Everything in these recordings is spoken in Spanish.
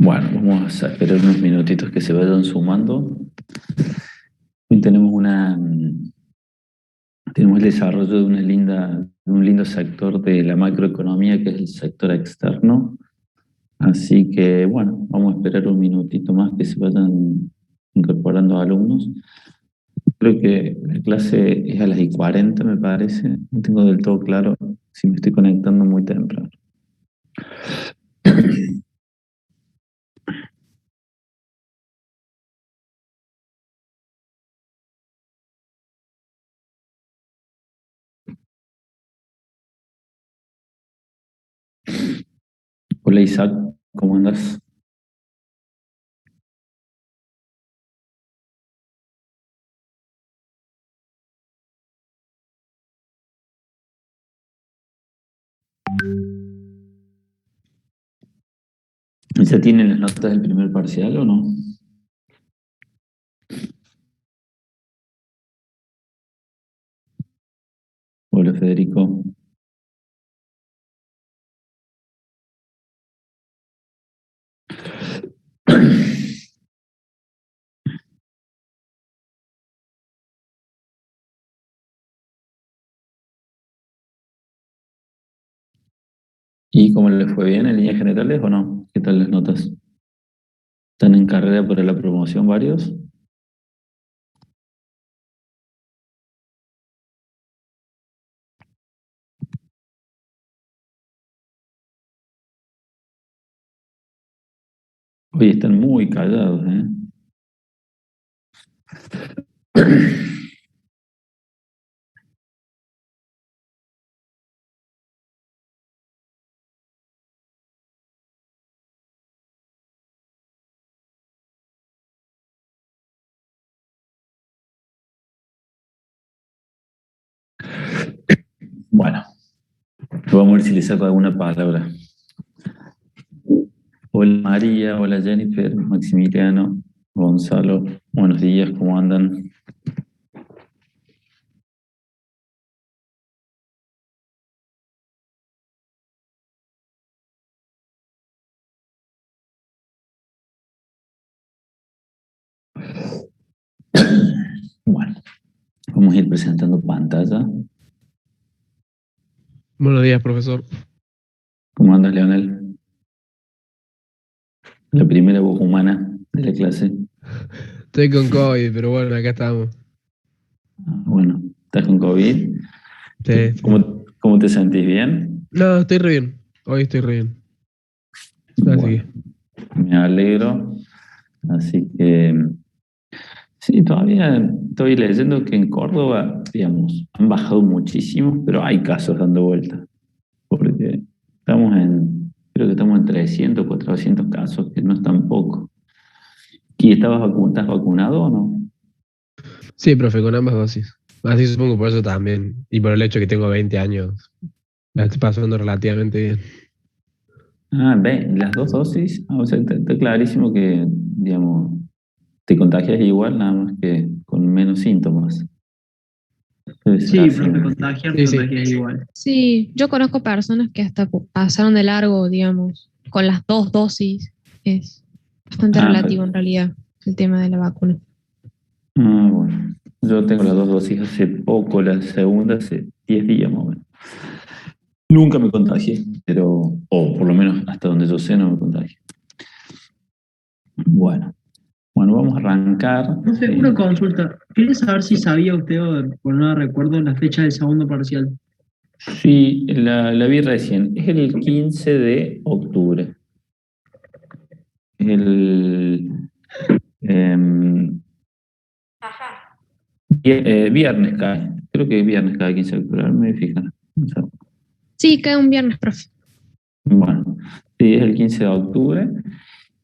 Bueno, vamos a esperar unos minutitos que se vayan sumando. Hoy tenemos el desarrollo de un lindo sector de la macroeconomía, que es el sector externo. Así que, bueno, vamos a esperar un minutito más que se vayan incorporando alumnos. Creo que la clase es a las 40, me parece. No tengo del todo claro si me estoy conectando muy temprano. Hola Isaac, ¿cómo andas? ¿Ya tienen las notas del primer parcial o no? Hola Federico. ¿Y cómo les fue bien en líneas generales o no? ¿Qué tal las notas? ¿Están en carrera para la promoción varios? Hoy están muy callados, ¿eh? Bueno, vamos a ver si les saco alguna palabra. Hola María, hola Jennifer, Maximiliano, Gonzalo, buenos días, ¿cómo andan? Bueno, vamos a ir presentando pantalla. Buenos días, profesor. ¿Cómo andas, Leonel? La primera voz humana de la clase. Estoy con COVID, pero bueno, acá estamos. Bueno, ¿estás con COVID? Sí, sí. ¿Cómo te sentís? ¿Bien? No, estoy re bien. Hoy estoy re bien. Así Bueno, que. me alegro. Así que sí, todavía estoy leyendo que en Córdoba, digamos, han bajado muchísimo, pero hay casos dando vuelta, porque creo que estamos en 300, 400 casos, que no es tan poco. ¿Y estás vacunado o no? Sí, profe, con ambas dosis. Así supongo por eso también. Y por el hecho que tengo 20 años. La estoy pasando relativamente bien. Ah, ve, las dos dosis, o sea, está clarísimo que, digamos, te contagias igual, nada más que con menos síntomas. Debe ser Sí, así, profe, ¿no? contagiar te Sí, sí. contagias igual. Sí, yo conozco personas que hasta pasaron de largo, digamos, con las dos dosis. Es bastante Ah, relativo en realidad el tema de la vacuna. bueno. Yo tengo las dos dosis hace poco, la segunda hace 10 días más o menos. Nunca me contagié, pero, o por lo menos hasta donde yo sé, no me contagié. Bueno, vamos a arrancar. Profe, una consulta. Quería saber si sabía usted, o por no recuerdo, la fecha del segundo parcial. Sí, la vi recién. Es el 15 de octubre. El viernes cae. Creo que viernes cae 15 de octubre. A ver, me fijan. Sí, cae un viernes, profe. Bueno, sí, es el 15 de octubre.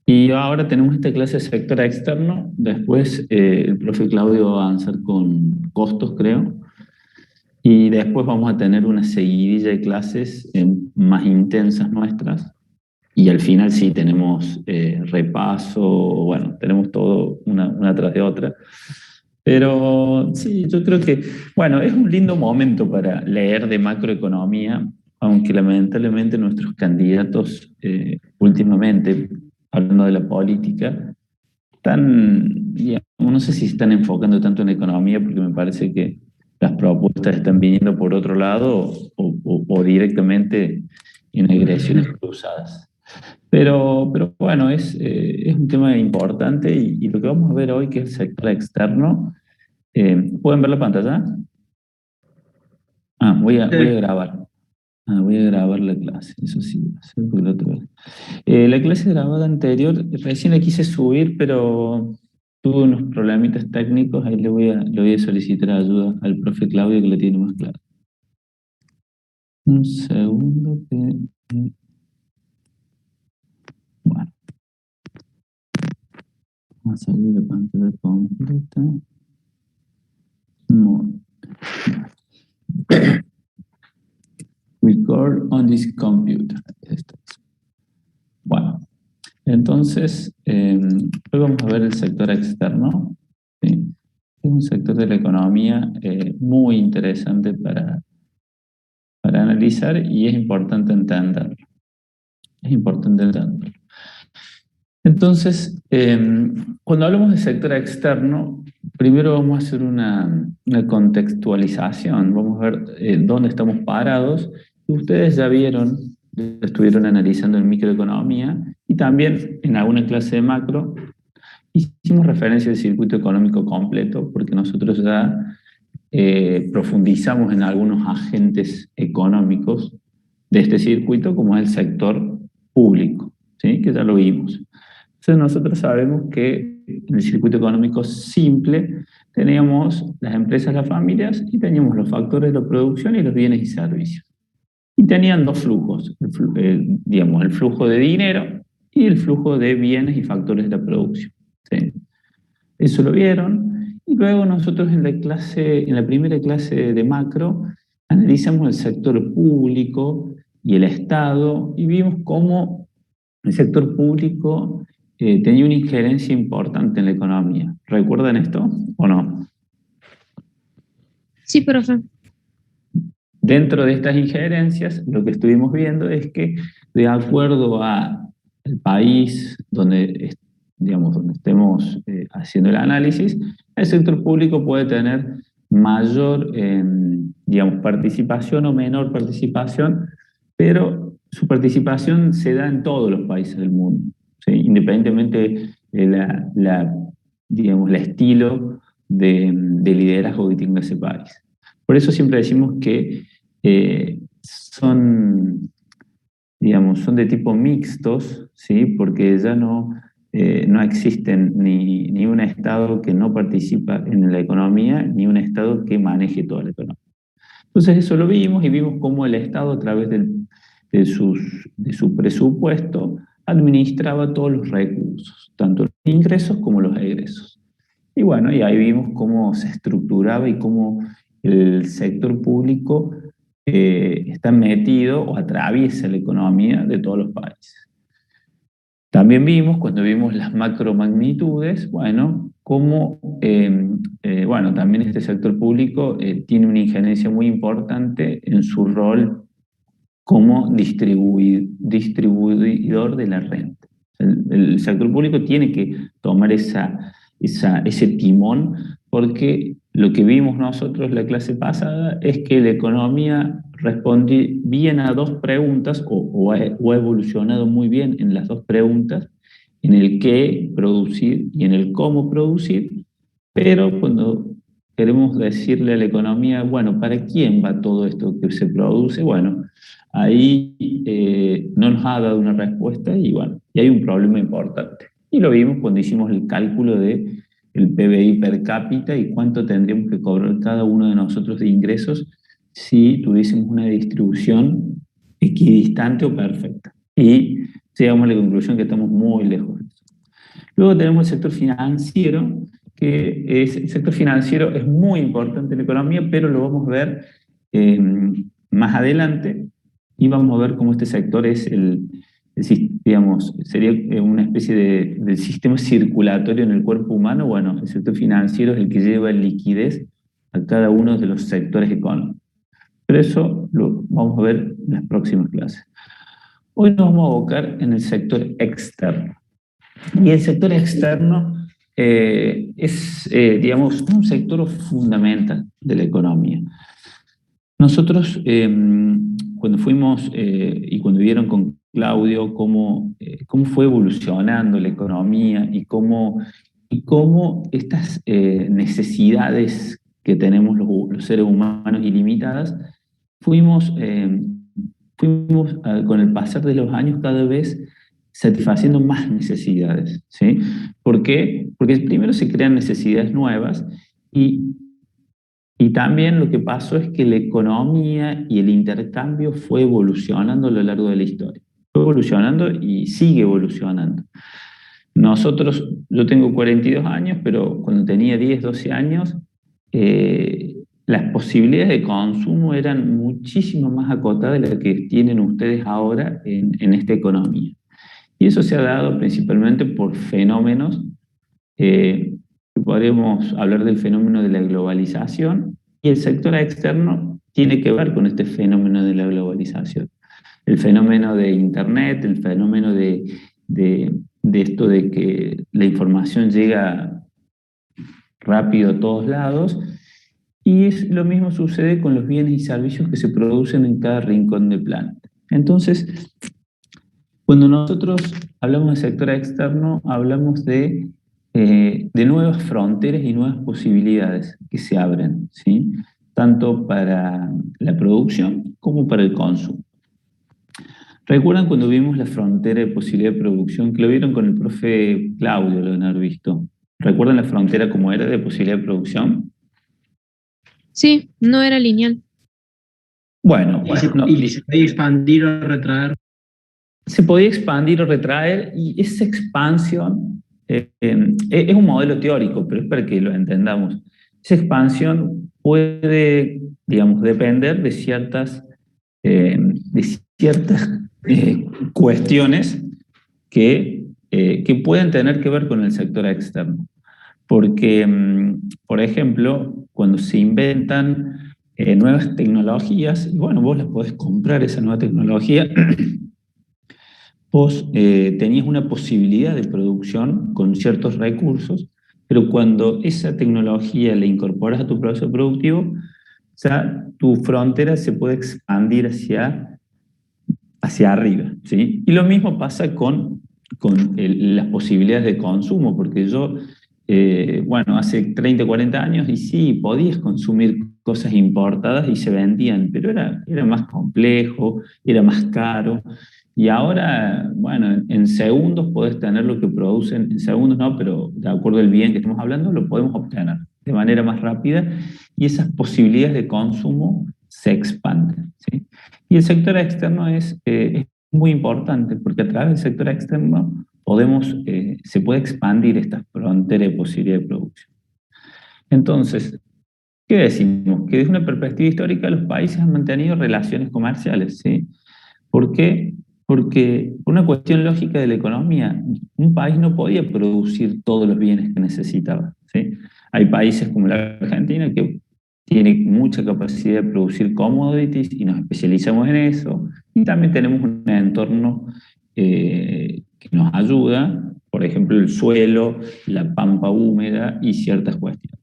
Y ahora tenemos esta clase de sector externo. Después el profe Claudio va a avanzar con costos, creo. Y después vamos a tener una seguidilla de clases más intensas nuestras. Y al final sí tenemos repaso, bueno, tenemos todo una tras de otra. Pero sí, yo creo que, bueno, es un lindo momento para leer de macroeconomía, aunque lamentablemente nuestros candidatos últimamente hablando de la política, digamos, no sé si están enfocando tanto en la economía, porque me parece que las propuestas están viniendo por otro lado o directamente en agresiones cruzadas. Pero bueno, es un tema importante y lo que vamos a ver hoy, que es el sector externo. ¿Pueden ver la pantalla? Voy a grabar. Voy a grabar la clase, eso sí, porque la otra vez. La clase grabada anterior, recién la quise subir, pero tuve unos problemitas técnicos, ahí le voy a solicitar ayuda al profe Claudio que lo tiene más claro. Un segundo bueno, vamos a salir la pantalla completa. No. Record on this computer. Bueno, entonces, hoy vamos a ver el sector externo. ¿Sí? Es un sector de la economía muy interesante para analizar y es importante entenderlo. Es importante entenderlo. Entonces, cuando hablamos de sector externo, primero vamos a hacer una contextualización. Vamos a ver dónde estamos parados. Ustedes ya vieron, estuvieron analizando en microeconomía y también en alguna clase de macro hicimos referencia al circuito económico completo porque nosotros ya profundizamos en algunos agentes económicos de este circuito, como es el sector público, ¿sí? Que ya lo vimos. Entonces nosotros sabemos que en el circuito económico simple teníamos las empresas, las familias y teníamos los factores de la producción y los bienes y servicios. Y tenían dos flujos, digamos, el flujo de dinero y el flujo de bienes y factores de la producción, ¿sí? Eso lo vieron. Y luego nosotros en la primera clase de macro, analizamos el sector público y el Estado y vimos cómo el sector público tenía una injerencia importante en la economía. ¿Recuerdan esto o no? Sí, profe. Dentro de estas injerencias, lo que estuvimos viendo es que de acuerdo al país donde estemos haciendo el análisis, el sector público puede tener mayor participación o menor participación, pero su participación se da en todos los países del mundo, ¿sí? Independientemente de el estilo de liderazgo que tenga ese país. Por eso siempre decimos que son de tipo mixtos, ¿sí? Porque ya no existen ni un Estado que no participa en la economía, ni un Estado que maneje toda la economía. Entonces eso lo vimos y vimos cómo el Estado a través de su presupuesto administraba todos los recursos, tanto los ingresos como los egresos. Y bueno, y ahí vimos cómo se estructuraba y cómo el sector público está metido o atraviesa la economía de todos los países. También vimos, cuando vimos las macromagnitudes, bueno, cómo también este sector público tiene una injerencia muy importante en su rol como distribuidor de la renta. El sector público tiene que tomar ese timón, porque lo que vimos nosotros la clase pasada es que la economía responde bien a dos preguntas o ha evolucionado muy bien en las dos preguntas, en el qué producir y en el cómo producir, pero cuando queremos decirle a la economía, bueno, ¿para quién va todo esto que se produce? Bueno, ahí no nos ha dado una respuesta y bueno, y hay un problema importante. Y lo vimos cuando hicimos el cálculo del PBI per cápita y cuánto tendríamos que cobrar cada uno de nosotros de ingresos si tuviésemos una distribución equidistante o perfecta. Y llegamos a la conclusión que estamos muy lejos de eso. Luego tenemos el sector financiero, el sector financiero es muy importante en la economía, pero lo vamos a ver más adelante y vamos a ver cómo este sector es sería una especie de sistema circulatorio en el cuerpo humano. Bueno, el sector financiero es el que lleva liquidez a cada uno de los sectores económicos. Pero eso lo vamos a ver en las próximas clases. Hoy nos vamos a abocar en el sector externo. Y el sector externo es, digamos, un sector fundamental de la economía. Nosotros, cuando fuimos y cuando vieron con Claudio cómo fue evolucionando la economía y cómo estas necesidades que tenemos los seres humanos ilimitadas, fuimos, con el pasar de los años cada vez satisfaciendo más necesidades, ¿sí? ¿Por qué? Porque primero se crean necesidades nuevas y y también lo que pasó es que la economía y el intercambio fue evolucionando a lo largo de la historia. Fue evolucionando y sigue evolucionando. Nosotros, yo tengo 42 años, pero cuando tenía 10, 12 años, las posibilidades de consumo eran muchísimo más acotadas de las que tienen ustedes ahora en esta economía. Y eso se ha dado principalmente por fenómenos podríamos hablar del fenómeno de la globalización y el sector externo tiene que ver con este fenómeno de la globalización. El fenómeno de Internet, el fenómeno de esto de que la información llega rápido a todos lados y lo mismo sucede con los bienes y servicios que se producen en cada rincón del planeta. Entonces, cuando nosotros hablamos de sector externo, hablamos de nuevas fronteras y nuevas posibilidades que se abren, ¿sí? Tanto para la producción como para el consumo. ¿Recuerdan cuando vimos la frontera de posibilidad de producción? Que lo vieron con el profe Claudio, lo deben haber visto. ¿Recuerdan la frontera como era de posibilidad de producción? Sí, no era lineal. Bueno, Y se podía expandir o retraer. Se podía expandir o retraer y esa expansión es un modelo teórico, pero es para que lo entendamos. Esa expansión puede, digamos, depender de ciertas cuestiones que pueden tener que ver con el sector externo. Porque, por ejemplo, cuando se inventan nuevas tecnologías, y bueno, vos las podés comprar, esa nueva tecnología, vos tenías una posibilidad de producción con ciertos recursos, pero cuando esa tecnología la incorporas a tu proceso productivo, ya tu frontera se puede expandir hacia arriba, ¿sí? Y lo mismo pasa con las posibilidades de consumo, porque yo, bueno, hace 30, 40 años, y sí, podías consumir cosas importadas y se vendían, pero era más complejo, era más caro. Y ahora, bueno, en segundos podés tener lo que producen, en segundos no, pero de acuerdo al bien que estamos hablando, lo podemos obtener de manera más rápida y esas posibilidades de consumo se expanden, ¿sí? Y el sector externo es muy importante porque a través del sector externo se puede expandir esta frontera de posibilidad de producción. Entonces, ¿qué decimos? Que desde una perspectiva histórica los países han mantenido relaciones comerciales, ¿sí? ¿Por qué? Porque por una cuestión lógica de la economía, un país no podía producir todos los bienes que necesitaba, ¿sí? Hay países como la Argentina que tiene mucha capacidad de producir commodities y nos especializamos en eso. Y también tenemos un entorno que nos ayuda, por ejemplo, el suelo, la pampa húmeda y ciertas cuestiones.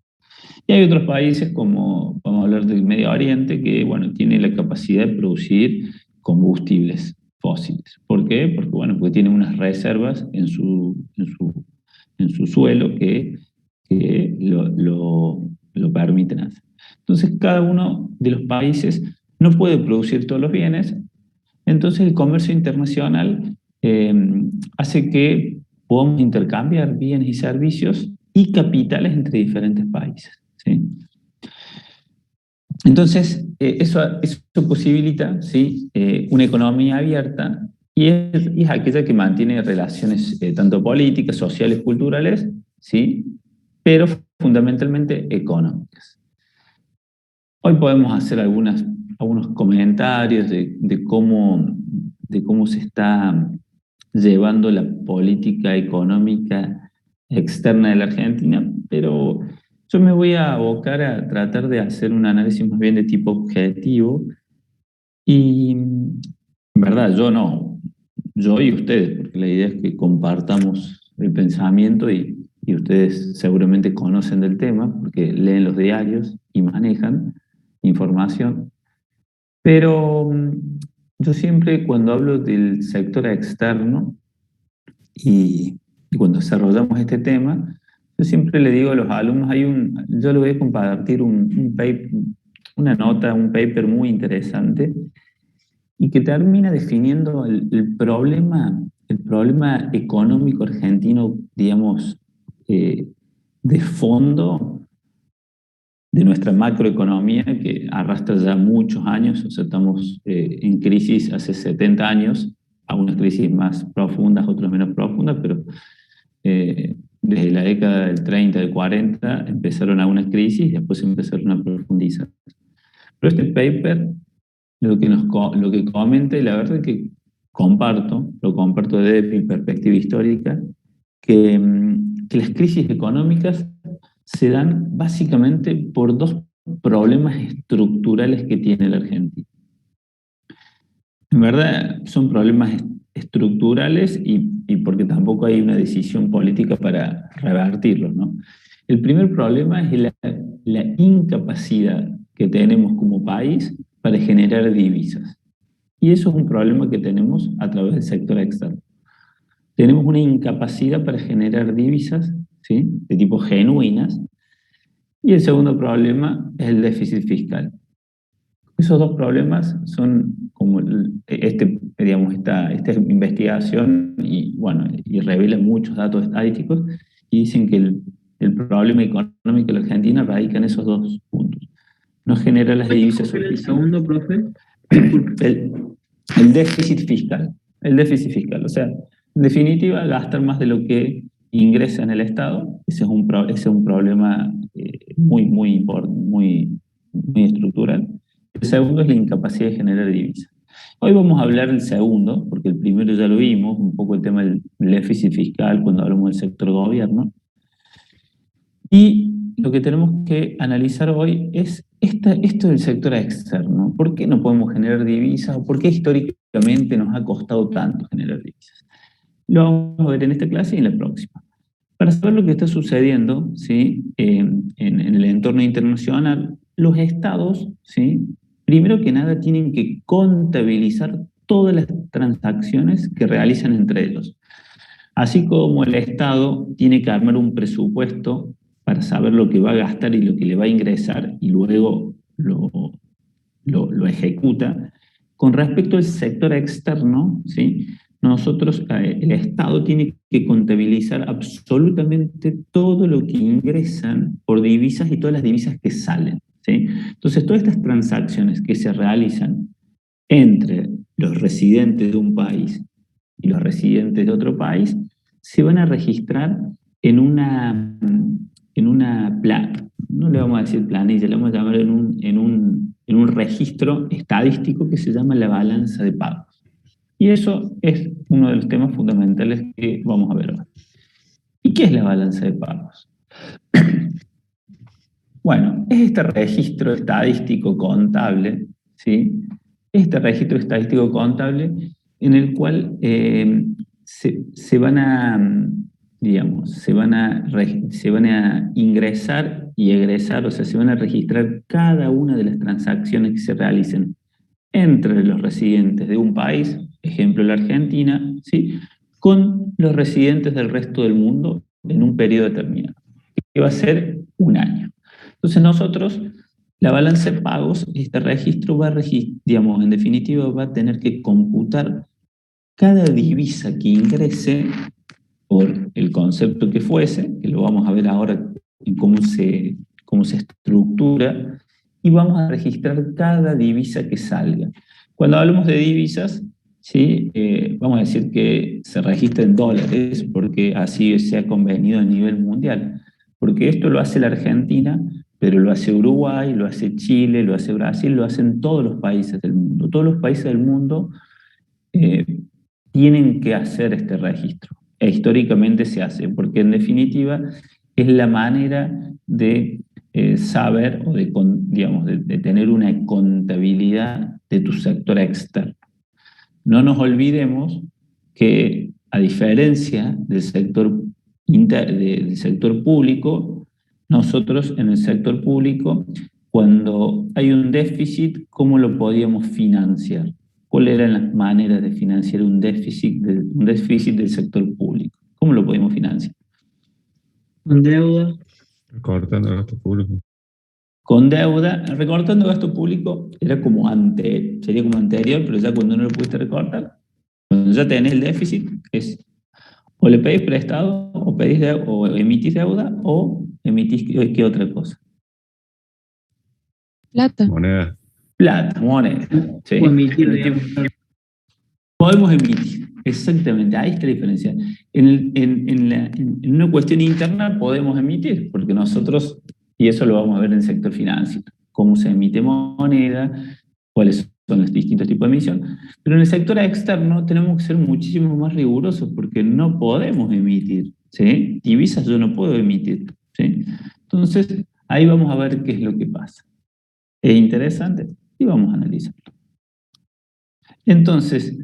Y hay otros países como, vamos a hablar del Medio Oriente, que, bueno, tiene la capacidad de producir combustibles fósiles. ¿Por qué? Porque, bueno, porque tiene unas reservas en su suelo que lo permiten hacer. Entonces, cada uno de los países no puede producir todos los bienes, entonces el comercio internacional hace que podamos intercambiar bienes y servicios y capitales entre diferentes países, ¿sí? Entonces, eso posibilita, ¿sí? Una economía abierta y es aquella que mantiene relaciones tanto políticas, sociales, culturales, ¿sí? Pero fundamentalmente económicas. Hoy podemos hacer algunos comentarios de cómo se está llevando la política económica externa de la Argentina, pero yo me voy a abocar a tratar de hacer un análisis más bien de tipo objetivo y, en verdad, yo y ustedes, porque la idea es que compartamos el pensamiento y ustedes seguramente conocen del tema porque leen los diarios y manejan información. Pero yo siempre cuando hablo del sector externo y cuando desarrollamos este tema, yo siempre le digo a los alumnos, yo les voy a compartir una nota, un paper muy interesante y que termina definiendo el problema económico argentino, digamos, de fondo de nuestra macroeconomía que arrastra ya muchos años, o sea, estamos en crisis hace 70 años, algunas crisis más profundas, otras menos profundas, pero desde la década del 30, del 40 empezaron algunas crisis y después empezaron a profundizar. Pero este paper lo que comenta, y la verdad es que lo comparto desde mi perspectiva histórica, que las crisis económicas se dan básicamente por dos problemas estructurales que tiene la Argentina. En verdad son problemas estructurales y porque tampoco hay una decisión política para revertirlos, ¿no? El primer problema es la incapacidad que tenemos como país para generar divisas. Y eso es un problema que tenemos a través del sector externo. Tenemos una incapacidad para generar divisas, ¿sí?, de tipo genuinas. Y el segundo problema es el déficit fiscal. Esos dos problemas son como esta investigación y revela muchos datos estadísticos y dicen que el problema económico de la Argentina radica en esos dos puntos. No genera las divisas suficientes. ¿El segundo, profe? El déficit fiscal. El déficit fiscal. O sea, en definitiva, gastar más de lo que ingresa en el Estado. Ese es un problema muy estructural. El segundo es la incapacidad de generar divisas. Hoy vamos a hablar del segundo, porque el primero ya lo vimos, un poco el tema del déficit fiscal cuando hablamos del sector gobierno. Y lo que tenemos que analizar hoy es esto del sector externo. ¿Por qué no podemos generar divisas? ¿Por qué históricamente nos ha costado tanto generar divisas? Lo vamos a ver en esta clase y en la próxima. Para saber lo que está sucediendo, ¿sí?, en el entorno internacional, los estados, ¿sí?, primero que nada tienen que contabilizar todas las transacciones que realizan entre ellos. Así como el Estado tiene que armar un presupuesto para saber lo que va a gastar y lo que le va a ingresar y luego lo ejecuta, con respecto al sector externo, ¿sí?, el Estado tiene que contabilizar absolutamente todo lo que ingresan por divisas y todas las divisas que salen, ¿sí? Entonces, todas estas transacciones que se realizan entre los residentes de un país y los residentes de otro país se van a registrar en una no le vamos a decir planilla, le vamos a llamar en un registro estadístico que se llama la balanza de pagos. Y eso es uno de los temas fundamentales que vamos a ver ahora. ¿Y qué es la balanza de pagos? Bueno, es este registro estadístico contable, ¿sí? Este registro estadístico contable en el cual se van a ingresar y egresar, o sea, se van a registrar cada una de las transacciones que se realicen entre los residentes de un país, ejemplo la Argentina, ¿sí?, con los residentes del resto del mundo en un periodo determinado, que va a ser un año. Entonces nosotros, la balanza de pagos, este registro en definitiva va a tener que computar cada divisa que ingrese por el concepto que fuese, que lo vamos a ver ahora en cómo se estructura, y vamos a registrar cada divisa que salga. Cuando hablamos de divisas, ¿sí?, vamos a decir que se registra en dólares, porque así se ha convenido a nivel mundial. Porque esto lo hace la Argentina, pero lo hace Uruguay, lo hace Chile, lo hace Brasil, lo hacen todos los países del mundo. Todos los países del mundo tienen que hacer este registro. E históricamente se hace, porque en definitiva es la manera de saber o de tener una contabilidad de tu sector externo. No nos olvidemos que a diferencia del sector, del sector público, nosotros en el sector público, cuando hay un déficit, ¿cómo lo podíamos financiar? ¿Cuáles eran las maneras de financiar un déficit del sector público? ¿Cómo lo podemos financiar? Con deuda. Cortando gasto público. Con deuda, recortando gasto público sería como anterior, pero ya cuando no lo pudiste recortar, cuando ya tenés el déficit, es o le pedís prestado, o emitís deuda, o emitís ¿qué otra cosa? Plata. Moneda. Plata, moneda. ¿Sí? O emitir, digamos. Podemos emitir, exactamente, ahí está la diferencia. En una cuestión interna podemos emitir, porque nosotros, y eso lo vamos a ver en el sector financiero, cómo se emite moneda, cuáles son los distintos tipos de emisión, pero en el sector externo tenemos que ser muchísimo más rigurosos porque no podemos emitir, ¿sí? Divisas yo no puedo emitir, ¿sí? Entonces, ahí vamos a ver qué es lo que pasa. Es interesante y vamos a analizarlo. Entonces,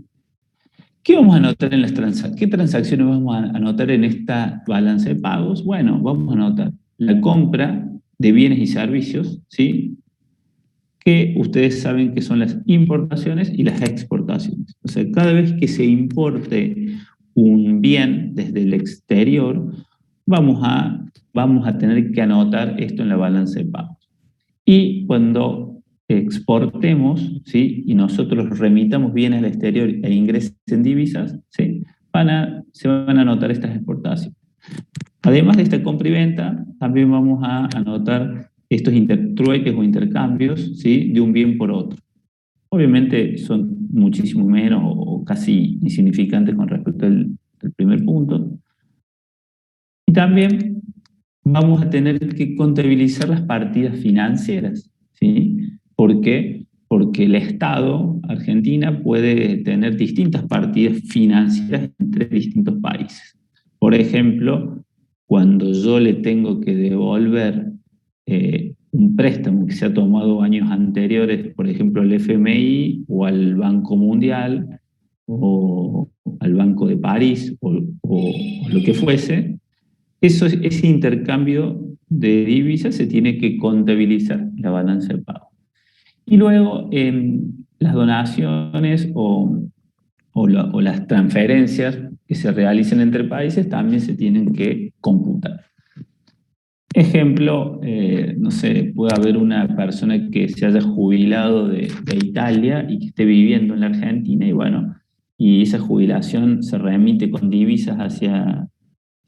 ¿qué vamos a anotar en las transacciones? ¿Qué transacciones vamos a anotar en esta balanza de pagos? Bueno, vamos a anotar la compra de bienes y servicios, ¿sí? Que ustedes saben que son las importaciones y las exportaciones. O sea, cada vez que se importe un bien desde el exterior, vamos a tener que anotar esto en la balanza de pagos. Y cuando exportemos, ¿sí? Y nosotros remitamos bienes al exterior e ingresen divisas, ¿sí? Se van a anotar estas exportaciones. Además de esta compra y venta, también vamos a anotar estos trueques o intercambios, ¿sí? De un bien por otro. Obviamente son muchísimo menos o casi insignificantes con respecto al primer punto. Y también vamos a tener que contabilizar las partidas financieras, ¿sí? ¿Por qué? Porque el Estado, Argentina, puede tener distintas partidas financieras entre distintos países. Por ejemplo, cuando yo le tengo que devolver un préstamo que se ha tomado años anteriores, por ejemplo, al FMI o al Banco Mundial o al Banco de París o lo que fuese, ese intercambio de divisas se tiene que contabilizar en la balanza de pago. Y luego las donaciones o las transferencias que se realicen entre países también se tienen que computar. Ejemplo, no sé, puede haber una persona que se haya jubilado de Italia y que esté viviendo en la Argentina y bueno, y esa jubilación se remite con divisas hacia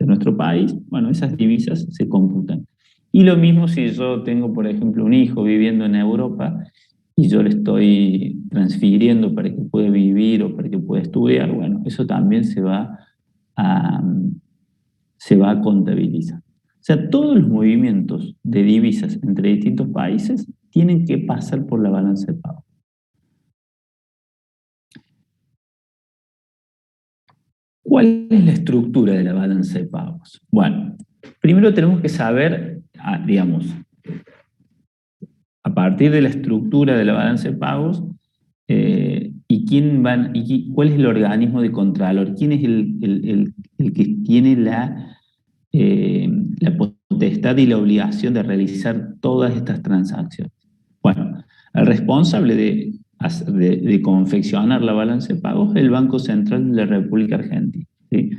nuestro país, bueno, esas divisas se computan. Y lo mismo si yo tengo, por ejemplo, un hijo viviendo en Europa y yo le estoy transfiriendo para que pueda vivir o para que pueda estudiar, bueno, eso también se va a contabilizar. O sea, todos los movimientos de divisas entre distintos países tienen que pasar por la balanza de pago. ¿Cuál es la estructura de la balanza de pagos? Bueno, primero tenemos que saber, digamos, a partir de la estructura de la balanza de pagos, cuál es el organismo de contralor, quién es el que tiene la potestad y la obligación de realizar todas estas transacciones. Bueno, el responsable de confeccionar la balanza de pagos es el Banco Central de la República Argentina, ¿sí?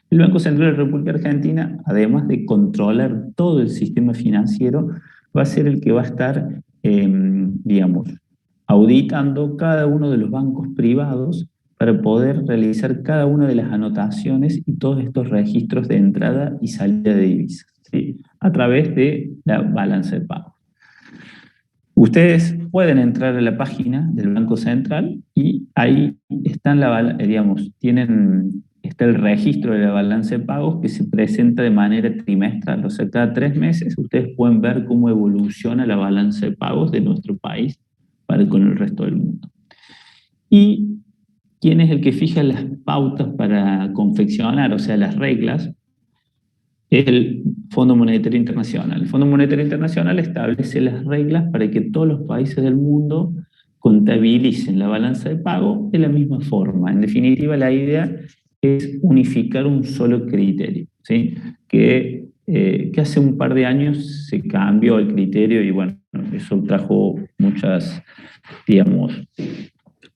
El Banco Central de la República Argentina, además de controlar todo el sistema financiero, va a ser el que va a estar, digamos, auditando cada uno de los bancos privados para poder realizar cada una de las anotaciones y todos estos registros de entrada y salida de divisas, ¿sí? A través de la balanza de pagos. Ustedes pueden entrar a la página del Banco Central y ahí están está el registro de la balanza de pagos que se presenta de manera trimestral. O sea, cada 3 meses ustedes pueden ver cómo evoluciona la balanza de pagos de nuestro país con el resto del mundo. Y quién es el que fija las pautas para confeccionar, o sea, las reglas, es el Fondo Monetario Internacional. El Fondo Monetario Internacional establece las reglas para que todos los países del mundo contabilicen la balanza de pago de la misma forma. En definitiva, la idea es unificar un solo criterio, ¿sí? Que hace un par de años se cambió el criterio y bueno, eso trajo muchas, digamos,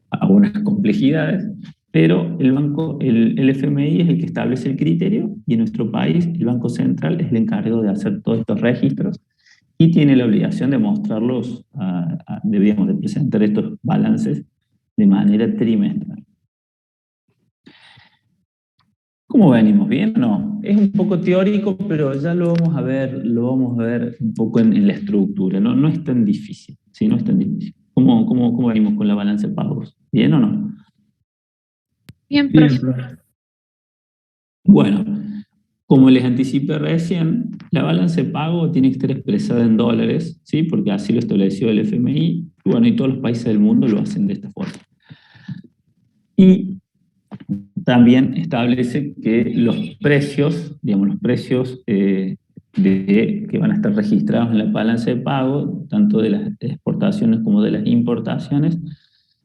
algunas complejidades, pero el FMI es el que establece el criterio y en nuestro país el Banco Central es el encargado de hacer todos estos registros y tiene la obligación de mostrarlos, debíamos de presentar estos balances de manera trimestral. ¿Cómo venimos? ¿Bien o no? Es un poco teórico, pero ya lo vamos a ver un poco en la estructura, ¿no? No es tan difícil, ¿sí? No es tan difícil. ¿Cómo venimos con la balanza de pagos? ¿Bien o no? Bien, Bien, profe. profe. Bueno, como les anticipé recién, la balanza de pago tiene que estar expresada en dólares, ¿sí? Porque así lo estableció el FMI, y bueno, y todos los países del mundo lo hacen de esta forma. Y también establece que los precios, digamos, los precios que van a estar registrados en la balanza de pago, tanto de las exportaciones como de las importaciones,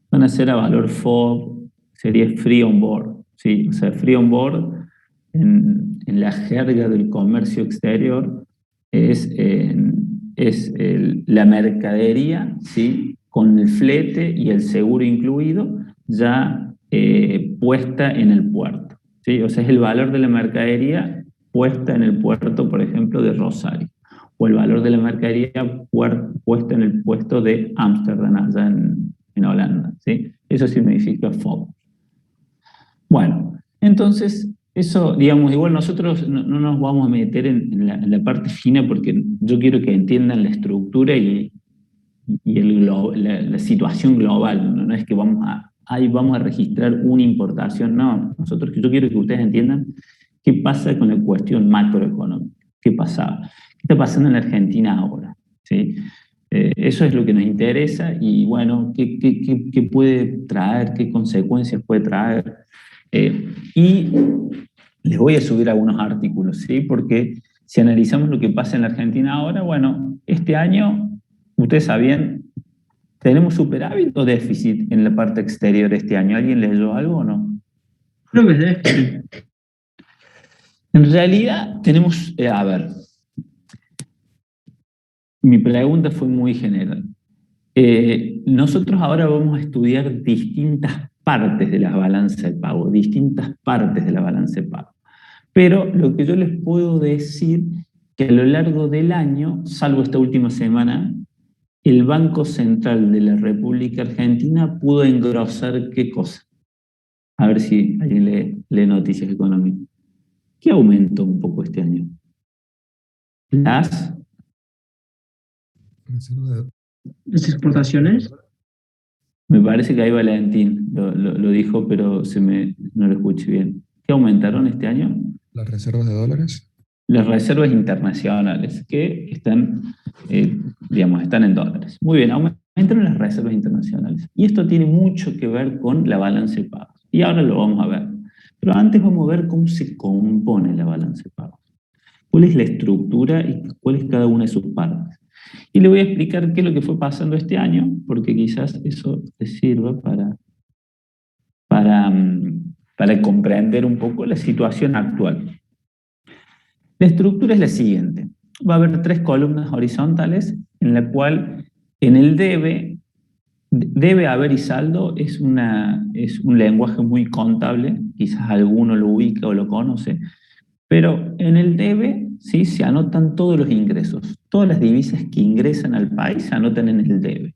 van a ser a valor FOB, sería free on board, ¿sí? O sea, free on board en la jerga del comercio exterior es la mercadería, ¿sí? Con el flete y el seguro incluido, ya puesta en el puerto, ¿sí? O sea, es el valor de la mercadería puesta en el puerto, por ejemplo, de Rosario, o el valor de la mercadería puesta en el puesto de Ámsterdam, allá en Holanda, ¿sí? Eso significa FOB. Bueno, entonces, eso, digamos, igual nosotros no nos vamos a meter en la parte fina porque yo quiero que entiendan la estructura y la situación global, ¿no? No es que ahí vamos a registrar una importación, no. Yo quiero que ustedes entiendan qué pasa con la cuestión macroeconómica, qué pasaba, qué está pasando en la Argentina ahora, ¿sí? Eso es lo que nos interesa y bueno, qué puede traer, qué consecuencias puede traer. Y les voy a subir algunos artículos, ¿sí? Porque si analizamos lo que pasa en la Argentina ahora, bueno, este año, ustedes sabían, ¿tenemos superávit o déficit en la parte exterior este año? ¿Alguien leyó algo o no? Creo que es déficit. En realidad tenemos, a ver, mi pregunta fue muy general. Nosotros ahora vamos a estudiar distintas partes de la balanza de pago, distintas partes de la balanza de pago. Pero lo que yo les puedo decir que a lo largo del año, salvo esta última semana, el Banco Central de la República Argentina pudo engrosar ¿qué cosa? A ver si alguien lee noticias económicas. ¿Qué aumentó un poco este año? Las Las exportaciones. Me parece que ahí Valentín lo dijo, pero no lo escuché bien. ¿Qué aumentaron este año? Las reservas de dólares. Las reservas internacionales, que digamos, están en dólares. Muy bien, aumentaron las reservas internacionales. Y esto tiene mucho que ver con la balanza de pagos. Y ahora lo vamos a ver. Pero antes vamos a ver cómo se compone la balanza de pagos. ¿Cuál es la estructura y cuál es cada una de sus partes? Y le voy a explicar qué es lo que fue pasando este año, porque quizás eso les sirva para comprender un poco la situación actual. La estructura es la siguiente. Va a haber 3 columnas horizontales en la cual en el debe haber y saldo es un lenguaje muy contable, quizás alguno lo ubica o lo conoce, pero en el debe ¿sí? Se anotan todos los ingresos, todas las divisas que ingresan al país se anotan en el debe.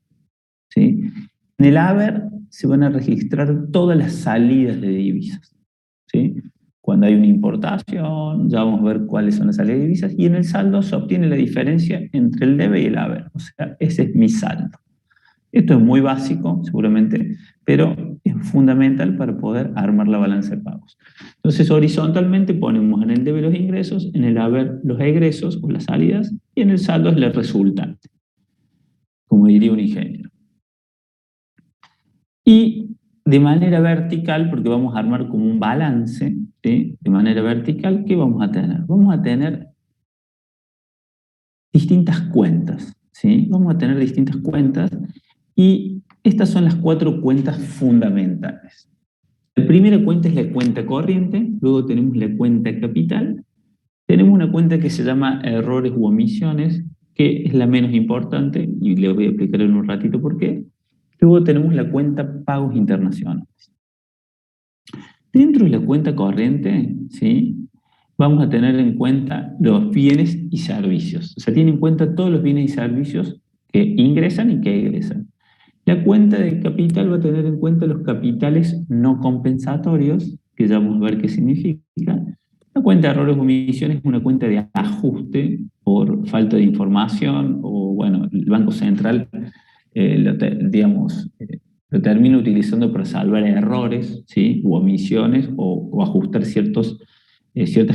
¿Sí? En el haber se van a registrar todas las salidas de divisas. ¿Sí? Cuando hay una importación, ya vamos a ver cuáles son las salidas de divisas, y en el saldo se obtiene la diferencia entre el debe y el haber. O sea, ese es mi saldo. Esto es muy básico, seguramente, pero es fundamental para poder armar la balanza de pagos. Entonces, horizontalmente ponemos en el debe los ingresos, en el haber los egresos o las salidas, y en el saldo es la resultante, como diría un ingeniero. Y de manera vertical, porque vamos a armar como un balance, ¿sí? De manera vertical, ¿qué vamos a tener? Vamos a tener distintas cuentas, ¿sí? Vamos a tener distintas cuentas y estas son las 4 cuentas fundamentales. La primera cuenta es la cuenta corriente, luego tenemos la cuenta capital, tenemos una cuenta que se llama errores u omisiones, que es la menos importante, y le voy a explicar en un ratito por qué. Luego tenemos la cuenta pagos internacionales. Dentro de la cuenta corriente, ¿sí?, vamos a tener en cuenta los bienes y servicios. O sea, tiene en cuenta todos los bienes y servicios que ingresan y que egresan. La cuenta de capital va a tener en cuenta los capitales no compensatorios, que ya vamos a ver qué significa. La cuenta de errores o omisiones es una cuenta de ajuste por falta de información, o bueno, el Banco Central lo termina utilizando para salvar errores, ¿sí?, u omisiones, o ajustar ciertas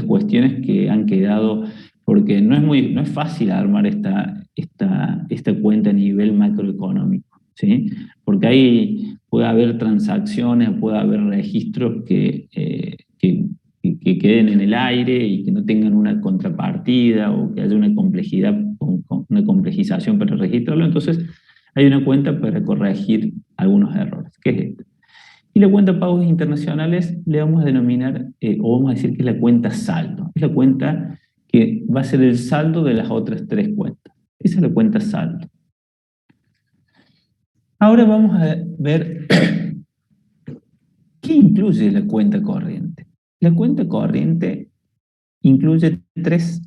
cuestiones que han quedado, porque no es fácil armar esta cuenta a nivel macroeconómico, ¿sí?, porque ahí puede haber transacciones, puede haber registros que queden en el aire y que no tengan una contrapartida, o que haya una complejidad, una complejización para registrarlo. Entonces hay una cuenta para corregir algunos errores, que es esta. Y la cuenta pagos internacionales le vamos a denominar, o vamos a decir que es la cuenta saldo. Es la cuenta que va a ser el saldo de las otras tres cuentas. Esa es la cuenta saldo. Ahora vamos a ver qué incluye la cuenta corriente. La cuenta corriente incluye tres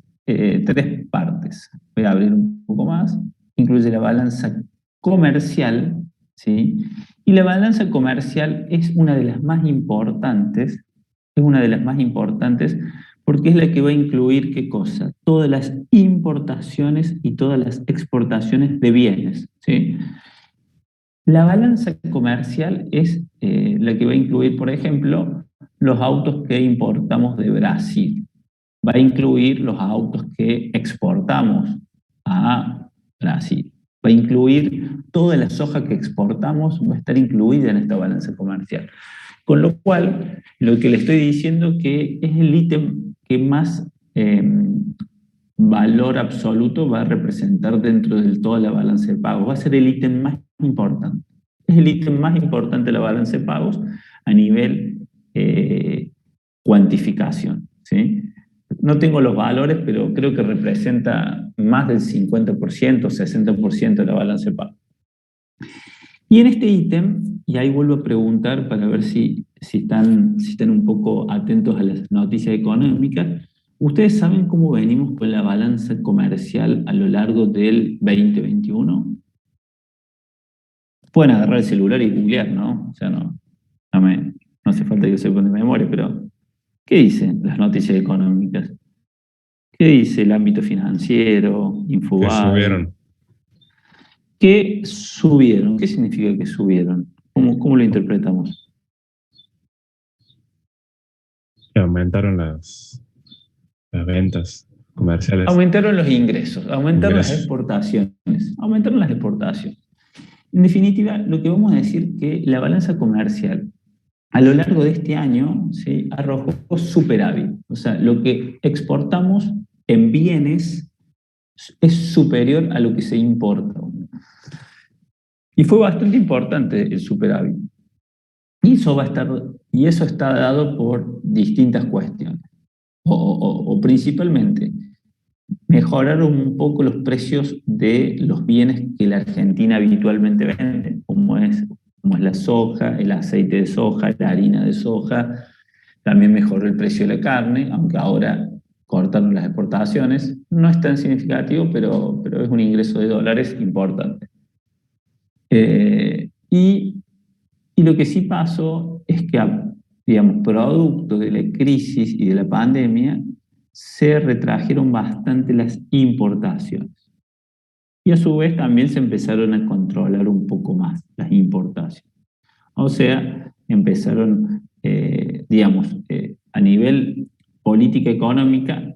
partes. Voy a abrir un poco más. Incluye la balanza comercial, ¿sí? Y la balanza comercial es una de las más importantes, porque es la que va a incluir, ¿qué cosa? Todas las importaciones y todas las exportaciones de bienes, ¿sí? La balanza comercial es la que va a incluir, por ejemplo, los autos que importamos de Brasil. Va a incluir los autos que exportamos a Brasil. Va a incluir toda la soja que exportamos, va a estar incluida en esta balanza comercial. Con lo cual, lo que le estoy diciendo que es el ítem que más valor absoluto va a representar dentro de toda la balanza de pagos. Va a ser el ítem más importante. Es el ítem más importante de la balanza de pagos a nivel cuantificación, ¿sí? No tengo los valores, pero creo que representa más del 50%, 60% de la balanza de pagos. Y en este ítem, y ahí vuelvo a preguntar para ver si están un poco atentos a las noticias económicas, ¿ustedes saben cómo venimos con la balanza comercial a lo largo del 2021? Pueden agarrar el celular y googlear, ¿no? O sea, no hace falta que yo sepa de memoria, pero ¿qué dicen las noticias económicas? ¿Qué dice el ámbito financiero, Infobae? Que subieron. ¿Qué subieron? ¿Qué significa que subieron? ¿Cómo lo interpretamos? Que aumentaron las ventas comerciales. Aumentaron los ingresos, aumentaron las exportaciones. Aumentaron las exportaciones. En definitiva, lo que vamos a decir que la balanza comercial a lo largo de este año, ¿sí?, arrojó superávit. O sea, lo que exportamos en bienes es superior a lo que se importa. Y fue bastante importante el superávit. Y eso está dado por distintas cuestiones. O principalmente, mejoraron un poco los precios de los bienes que la Argentina habitualmente vende, como es la soja, el aceite de soja, la harina de soja. También mejoró el precio de la carne, aunque ahora cortaron las exportaciones. No es tan significativo, pero es un ingreso de dólares importante. Y lo que sí pasó es que, digamos, producto de la crisis y de la pandemia, se retrajeron bastante las importaciones. Y a su vez también se empezaron a controlar un poco más las importaciones. O sea, empezaron, a nivel política económica,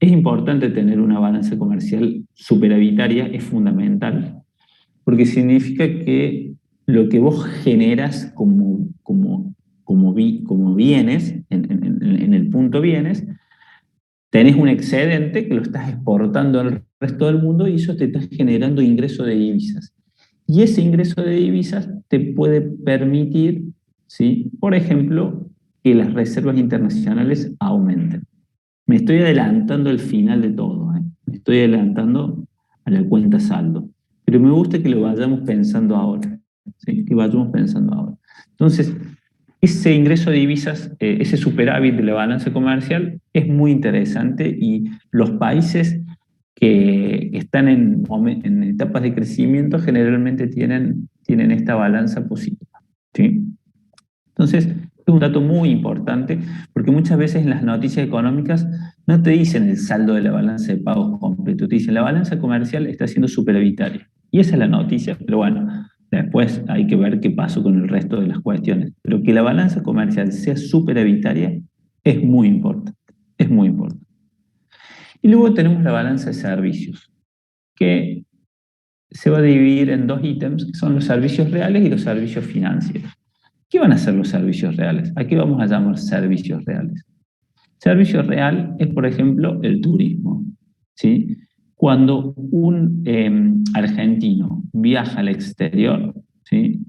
es importante tener una balanza comercial superavitaria, es fundamental, porque significa que lo que vos generas como bienes, en el punto bienes, tenés un excedente que lo estás exportando al resto del mundo y eso te está generando ingreso de divisas. Y ese ingreso de divisas te puede permitir ¿sí? Por ejemplo, que las reservas internacionales aumenten. Me estoy adelantando al final de todo, ¿eh? Me estoy adelantando a la cuenta saldo. Pero me gusta que lo vayamos pensando ahora, ¿sí? Que vayamos pensando ahora. Entonces, ese ingreso de divisas, ese superávit de la balanza comercial es muy interesante y los países que están en etapas de crecimiento generalmente tienen esta balanza positiva, ¿sí? Entonces, es un dato muy importante porque muchas veces en las noticias económicas no te dicen el saldo de la balanza de pagos completo, te dicen la balanza comercial está siendo superavitaria. Y esa es la noticia, pero bueno, después hay que ver qué pasó con el resto de las cuestiones. Pero que la balanza comercial sea superavitaria es muy importante, es muy importante. Y luego tenemos la balanza de servicios, que se va a dividir en dos ítems, que son los servicios reales y los servicios financieros. ¿Qué van a ser los servicios reales? ¿A qué vamos a llamar servicios reales? Servicio real es, por ejemplo, el turismo, ¿sí? Cuando un argentino viaja al exterior, ¿sí?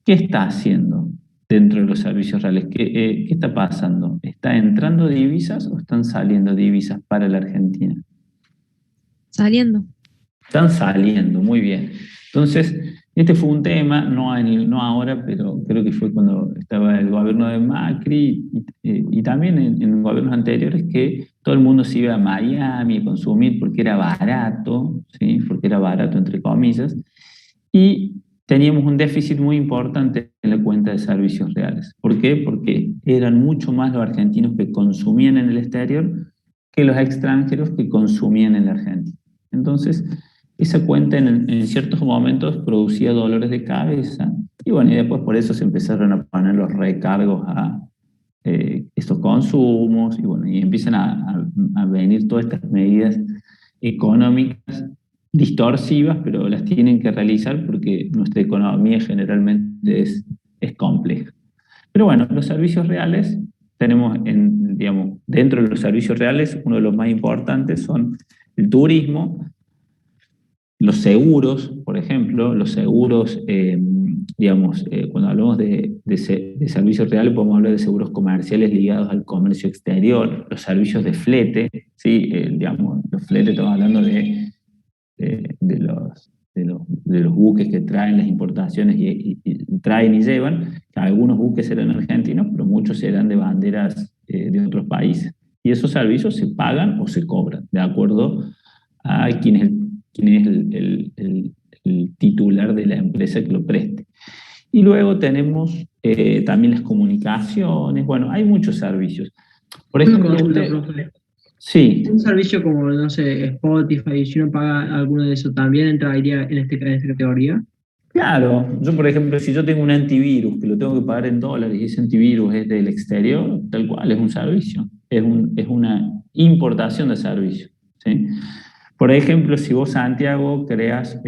¿Qué está haciendo dentro de los servicios reales? ¿Qué está pasando? ¿Está entrando divisas o están saliendo divisas para la Argentina? Saliendo. Están saliendo, muy bien. Entonces, este fue un tema, no ahora, pero creo que fue cuando estaba el gobierno de Macri y también en gobiernos anteriores, que todo el mundo se iba a Miami a consumir porque era barato, ¿sí? Porque era barato entre comillas, y teníamos un déficit muy importante en la cuenta de servicios reales. ¿Por qué? Porque eran mucho más los argentinos que consumían en el exterior que los extranjeros que consumían en la Argentina. Entonces, esa cuenta en ciertos momentos producía dolores de cabeza y bueno, y después por eso se empezaron a poner los recargos a estos consumos y bueno, y empiezan a venir todas estas medidas económicas distorsivas, pero las tienen que realizar porque nuestra economía generalmente es compleja. Pero bueno, los servicios reales, tenemos digamos, dentro de los servicios reales, uno de los más importantes son el turismo, los seguros, por ejemplo, los seguros, digamos, cuando hablamos de servicios reales, podemos hablar de seguros comerciales ligados al comercio exterior, los servicios de flete, ¿sí? Digamos, los fletes, estamos hablando de los buques que traen las importaciones y traen y llevan, que algunos buques eran argentinos, pero muchos eran de banderas de otros países. Y esos servicios se pagan o se cobran, de acuerdo a quién es el titular de la empresa que lo preste. Y luego tenemos también las comunicaciones, bueno, hay muchos servicios. Por ejemplo, profe. Sí. Un servicio como, no sé, Spotify, si uno paga alguno de esos, ¿también entraría en esta categoría? Claro, yo por ejemplo, si yo tengo un antivirus que lo tengo que pagar en dólares y ese antivirus es del exterior, tal cual, es un servicio, es una importación de servicio, ¿sí? Por ejemplo, si vos, Santiago, creas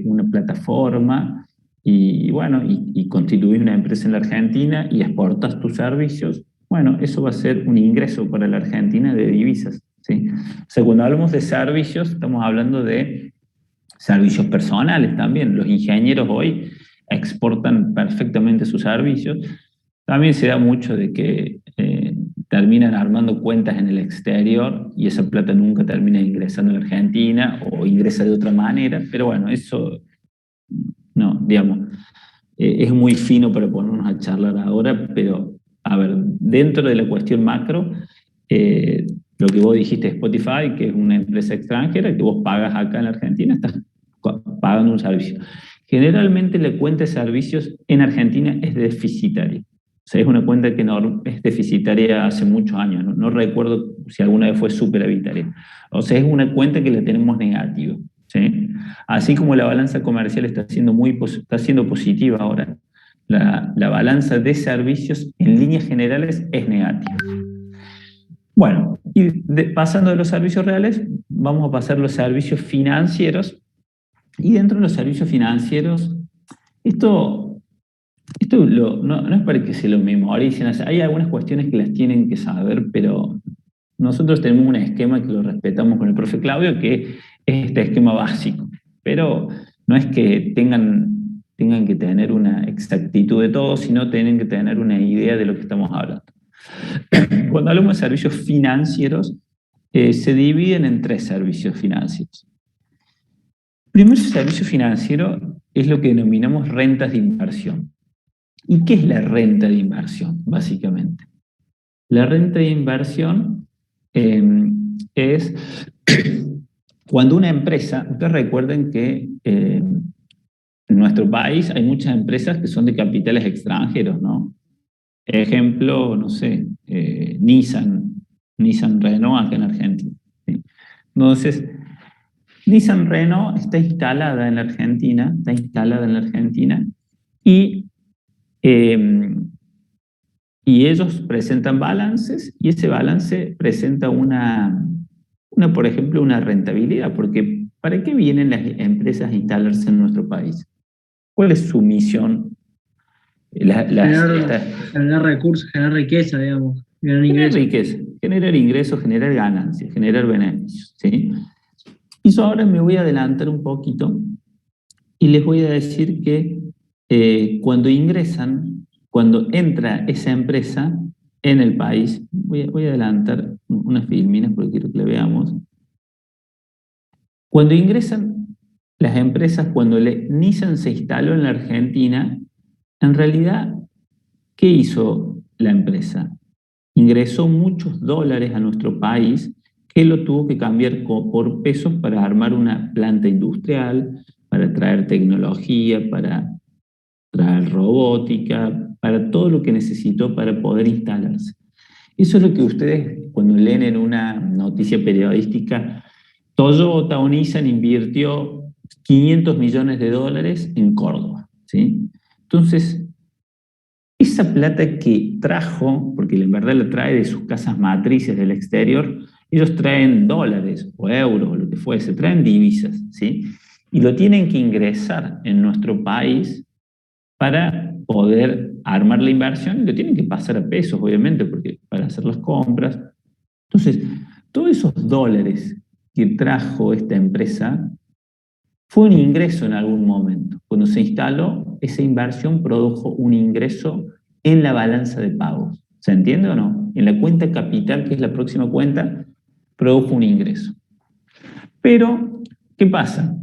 una plataforma y bueno, y constituís una empresa en la Argentina y exportas tus servicios, bueno, eso va a ser un ingreso para la Argentina de divisas, ¿sí? O sea, cuando hablamos de servicios, estamos hablando de servicios personales también. Los ingenieros hoy exportan perfectamente sus servicios. También se da mucho de que terminan armando cuentas en el exterior y esa plata nunca termina ingresando a la Argentina o ingresa de otra manera, pero bueno, eso no, digamos, es muy fino para ponernos a charlar ahora, pero a ver, dentro de la cuestión macro, lo que vos dijiste Spotify, que es una empresa extranjera que vos pagas acá en la Argentina, estás pagando un servicio. Generalmente la cuenta de servicios en Argentina es deficitaria. O sea, es una cuenta que no, es deficitaria hace muchos años. No recuerdo si alguna vez fue superavitaria. O sea, es una cuenta que la tenemos negativa, ¿sí? Así como la balanza comercial está siendo positiva ahora, la balanza de servicios en líneas generales es negativa. Bueno, y pasando de los servicios reales, vamos a pasar a los servicios financieros. Y dentro de los servicios financieros, esto no es para que se lo memoricen. Hay algunas cuestiones que las tienen que saber, pero nosotros tenemos un esquema que lo respetamos con el profe Claudio, que es este esquema básico. Pero no es que tengan tengan que tener una exactitud de todo, sino tienen que tener una idea de lo que estamos hablando. Cuando hablamos de servicios financieros, se dividen en 3 servicios financieros. El primer servicio financiero es lo que denominamos rentas de inversión. ¿Y qué es la renta de inversión, básicamente? La renta de inversión es cuando una empresa, ustedes recuerden que en nuestro país hay muchas empresas que son de capitales extranjeros, ¿no? Ejemplo, no sé, Nissan Renault acá en Argentina, ¿sí? Entonces, Nissan Renault está instalada en la Argentina, y ellos presentan balances y ese balance presenta por ejemplo, una rentabilidad, porque ¿para qué vienen las empresas a instalarse en nuestro país? ¿Cuál es su misión? Generar recursos, generar riqueza, digamos, generar ingresos. Riqueza, generar ingresos, generar ganancias, generar beneficios, ¿sí? Y yo ahora me voy a adelantar un poquito y les voy a decir que cuando entra esa empresa en el país, voy a adelantar unas filminas porque quiero que le veamos. Cuando ingresan las empresas, cuando Nissan se instaló en la Argentina, en realidad, ¿qué hizo la empresa? Ingresó muchos dólares a nuestro país que lo tuvo que cambiar por pesos para armar una planta industrial, para traer tecnología, para traer robótica, para todo lo que necesitó para poder instalarse. Eso es lo que ustedes, cuando leen en una noticia periodística, Toyota o Nissan invirtió 500 millones de dólares en Córdoba, ¿sí? Entonces, esa plata que trajo, porque en verdad la trae de sus casas matrices del exterior, ellos traen dólares o euros o lo que fuese, traen divisas, ¿sí? Y lo tienen que ingresar en nuestro país para poder armar la inversión y lo tienen que pasar a pesos, obviamente, porque para hacer las compras. Entonces, todos esos dólares que trajo esta empresa fue un ingreso en algún momento. Cuando se instaló, esa inversión produjo un ingreso en la balanza de pagos. ¿Se entiende o no? En la cuenta capital, que es la próxima cuenta, produjo un ingreso. Pero, ¿qué pasa?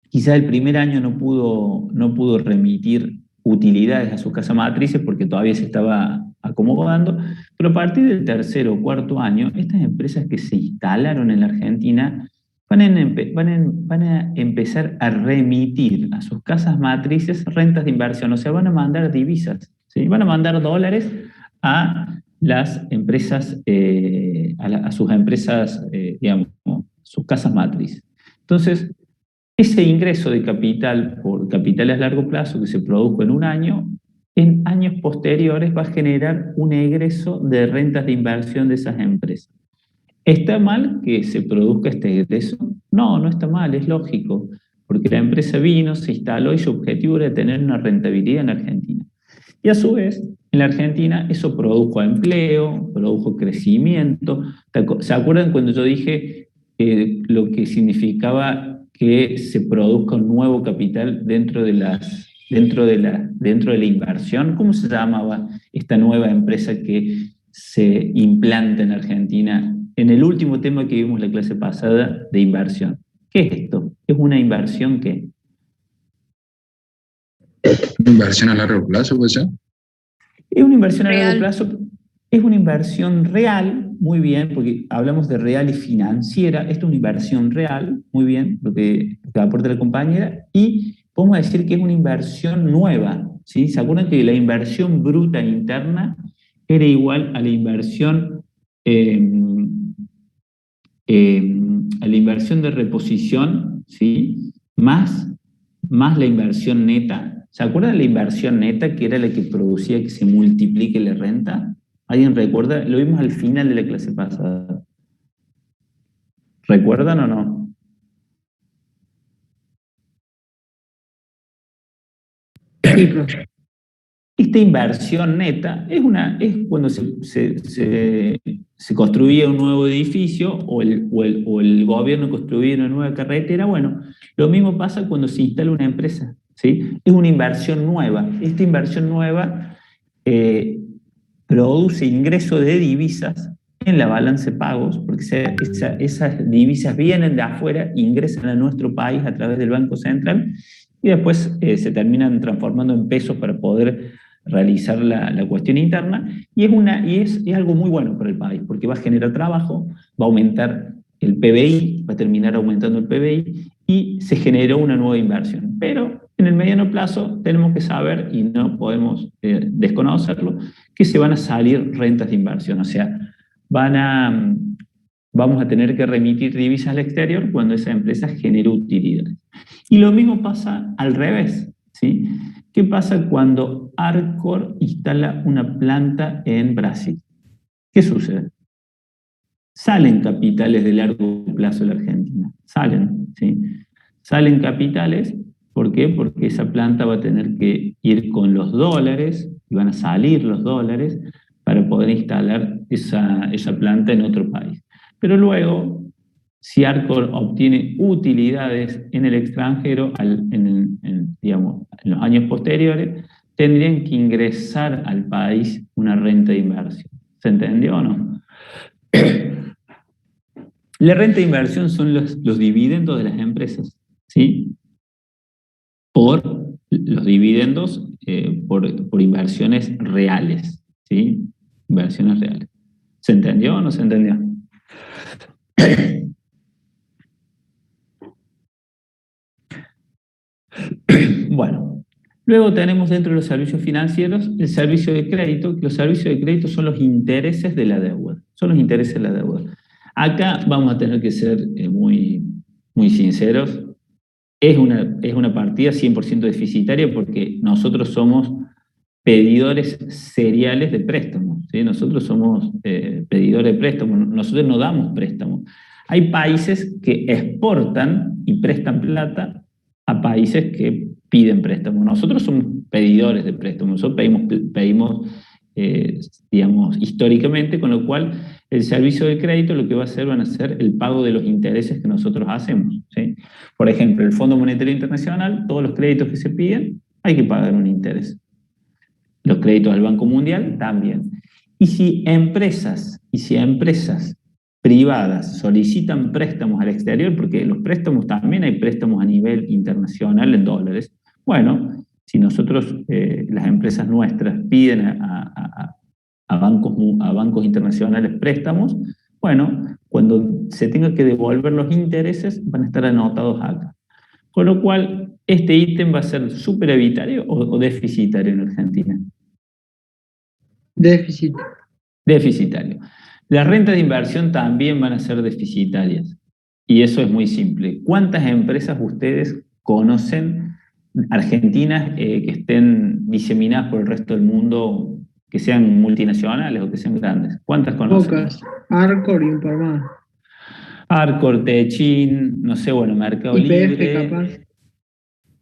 Quizá el primer año no pudo remitir utilidades a sus casas matrices porque todavía se estaba acomodando, pero a partir del tercer o cuarto año, estas empresas que se instalaron en la Argentina van a empezar a remitir a sus casas matrices rentas de inversión, o sea, van a mandar divisas, ¿sí? Van a mandar dólares a las empresas, a sus empresas, digamos, sus casas matrices. Entonces, ese ingreso de capital por capitales a largo plazo que se produjo en un año, en años posteriores va a generar un egreso de rentas de inversión de esas empresas. ¿Está mal que se produzca este egreso? No, no está mal, es lógico, porque la empresa vino, se instaló y su objetivo era tener una rentabilidad en Argentina. Y a su vez, en la Argentina eso produjo empleo, produjo crecimiento. ¿Se acuerdan cuando yo dije lo que significaba que se produzca un nuevo capital dentro de la inversión? ¿Cómo se llamaba esta nueva empresa que se implanta en Argentina en el último tema que vimos la clase pasada de inversión? ¿Qué es esto? ¿Es una inversión qué? Inversión a largo plazo, ¿puede ser? Es una inversión a Real. largo plazo. Es una inversión real, muy bien, porque hablamos de real y financiera. Esto es una inversión real, muy bien, lo que aporta la compañera, y podemos decir que es una inversión nueva, ¿sí? ¿Se acuerdan que la inversión bruta interna era igual a la inversión, de reposición, ¿sí? Más la inversión neta? ¿Se acuerdan de la inversión neta, que era la que producía que se multiplique la renta? ¿Alguien recuerda? Lo vimos al final de la clase pasada. ¿Recuerdan o no? Sí, profe. Esta inversión neta es cuando se construía un nuevo edificio o el gobierno construía una nueva carretera. Bueno, lo mismo pasa cuando se instala una empresa. ¿sí? Es una inversión nueva. Esta inversión nueva produce ingreso de divisas en la balanza de pagos, porque esas divisas vienen de afuera, ingresan a nuestro país a través del Banco Central y después se terminan transformando en pesos para poder realizar la cuestión interna, y es algo muy bueno para el país, porque va a generar trabajo, va a aumentar el PBI, va a terminar aumentando el PBI, y se generó una nueva inversión. Pero en el mediano plazo tenemos que saber, y no podemos desconocerlo, que se van a salir rentas de inversión, o sea, vamos a tener que remitir divisas al exterior cuando esa empresa genere utilidades. Y lo mismo pasa al revés, ¿sí? ¿Qué pasa cuando Arcor instala una planta en Brasil? ¿Qué sucede? Salen capitales de largo plazo de la Argentina, salen, ¿sí? Salen capitales, ¿por qué? Porque esa planta va a tener que ir con los dólares, y van a salir los dólares para poder instalar esa planta en otro país. Pero luego, si Arcor obtiene utilidades en el extranjero, digamos, en los años posteriores, tendrían que ingresar al país una renta de inversión. ¿Se entendió o no? La renta de inversión son los dividendos de las empresas, ¿sí? Por los dividendos por inversiones reales, ¿sí? Inversiones reales. ¿Se entendió o no se entendió? Bueno, luego tenemos dentro de los servicios financieros el servicio de crédito, que los servicios de crédito son los intereses de la deuda, son los intereses de la deuda. Acá vamos a tener que ser muy, muy sinceros. Es una partida 100% deficitaria porque nosotros somos pedidores seriales de préstamos, ¿sí? Nosotros somos pedidores de préstamos, nosotros no damos préstamos. Hay países que exportan y prestan plata a países que piden préstamos. Nosotros somos pedidores de préstamos, nosotros pedimos digamos, históricamente, con lo cual el servicio de crédito lo que va a hacer van a ser el pago de los intereses que nosotros hacemos, ¿sí? Por ejemplo, el Fondo Monetario Internacional, todos los créditos que se piden, hay que pagar un interés. Los créditos del Banco Mundial también. Y si empresas privadas solicitan préstamos al exterior, porque los préstamos también hay préstamos a nivel internacional en dólares, bueno, si nosotros, las empresas nuestras piden a bancos internacionales préstamos, bueno, cuando se tenga que devolver los intereses van a estar anotados acá. Con lo cual, este ítem va a ser superavitario o deficitario en Argentina. Déficit. Deficitario. Las rentas de inversión también van a ser deficitarias. Y eso es muy simple. ¿Cuántas empresas ustedes conocen argentinas que estén diseminadas por el resto del mundo, que sean multinacionales o que sean grandes? ¿Cuántas conocen? Pocas. Arcor y un par más. Arcor, Techin, no sé, bueno, Mercado YPF, Libre. capaz.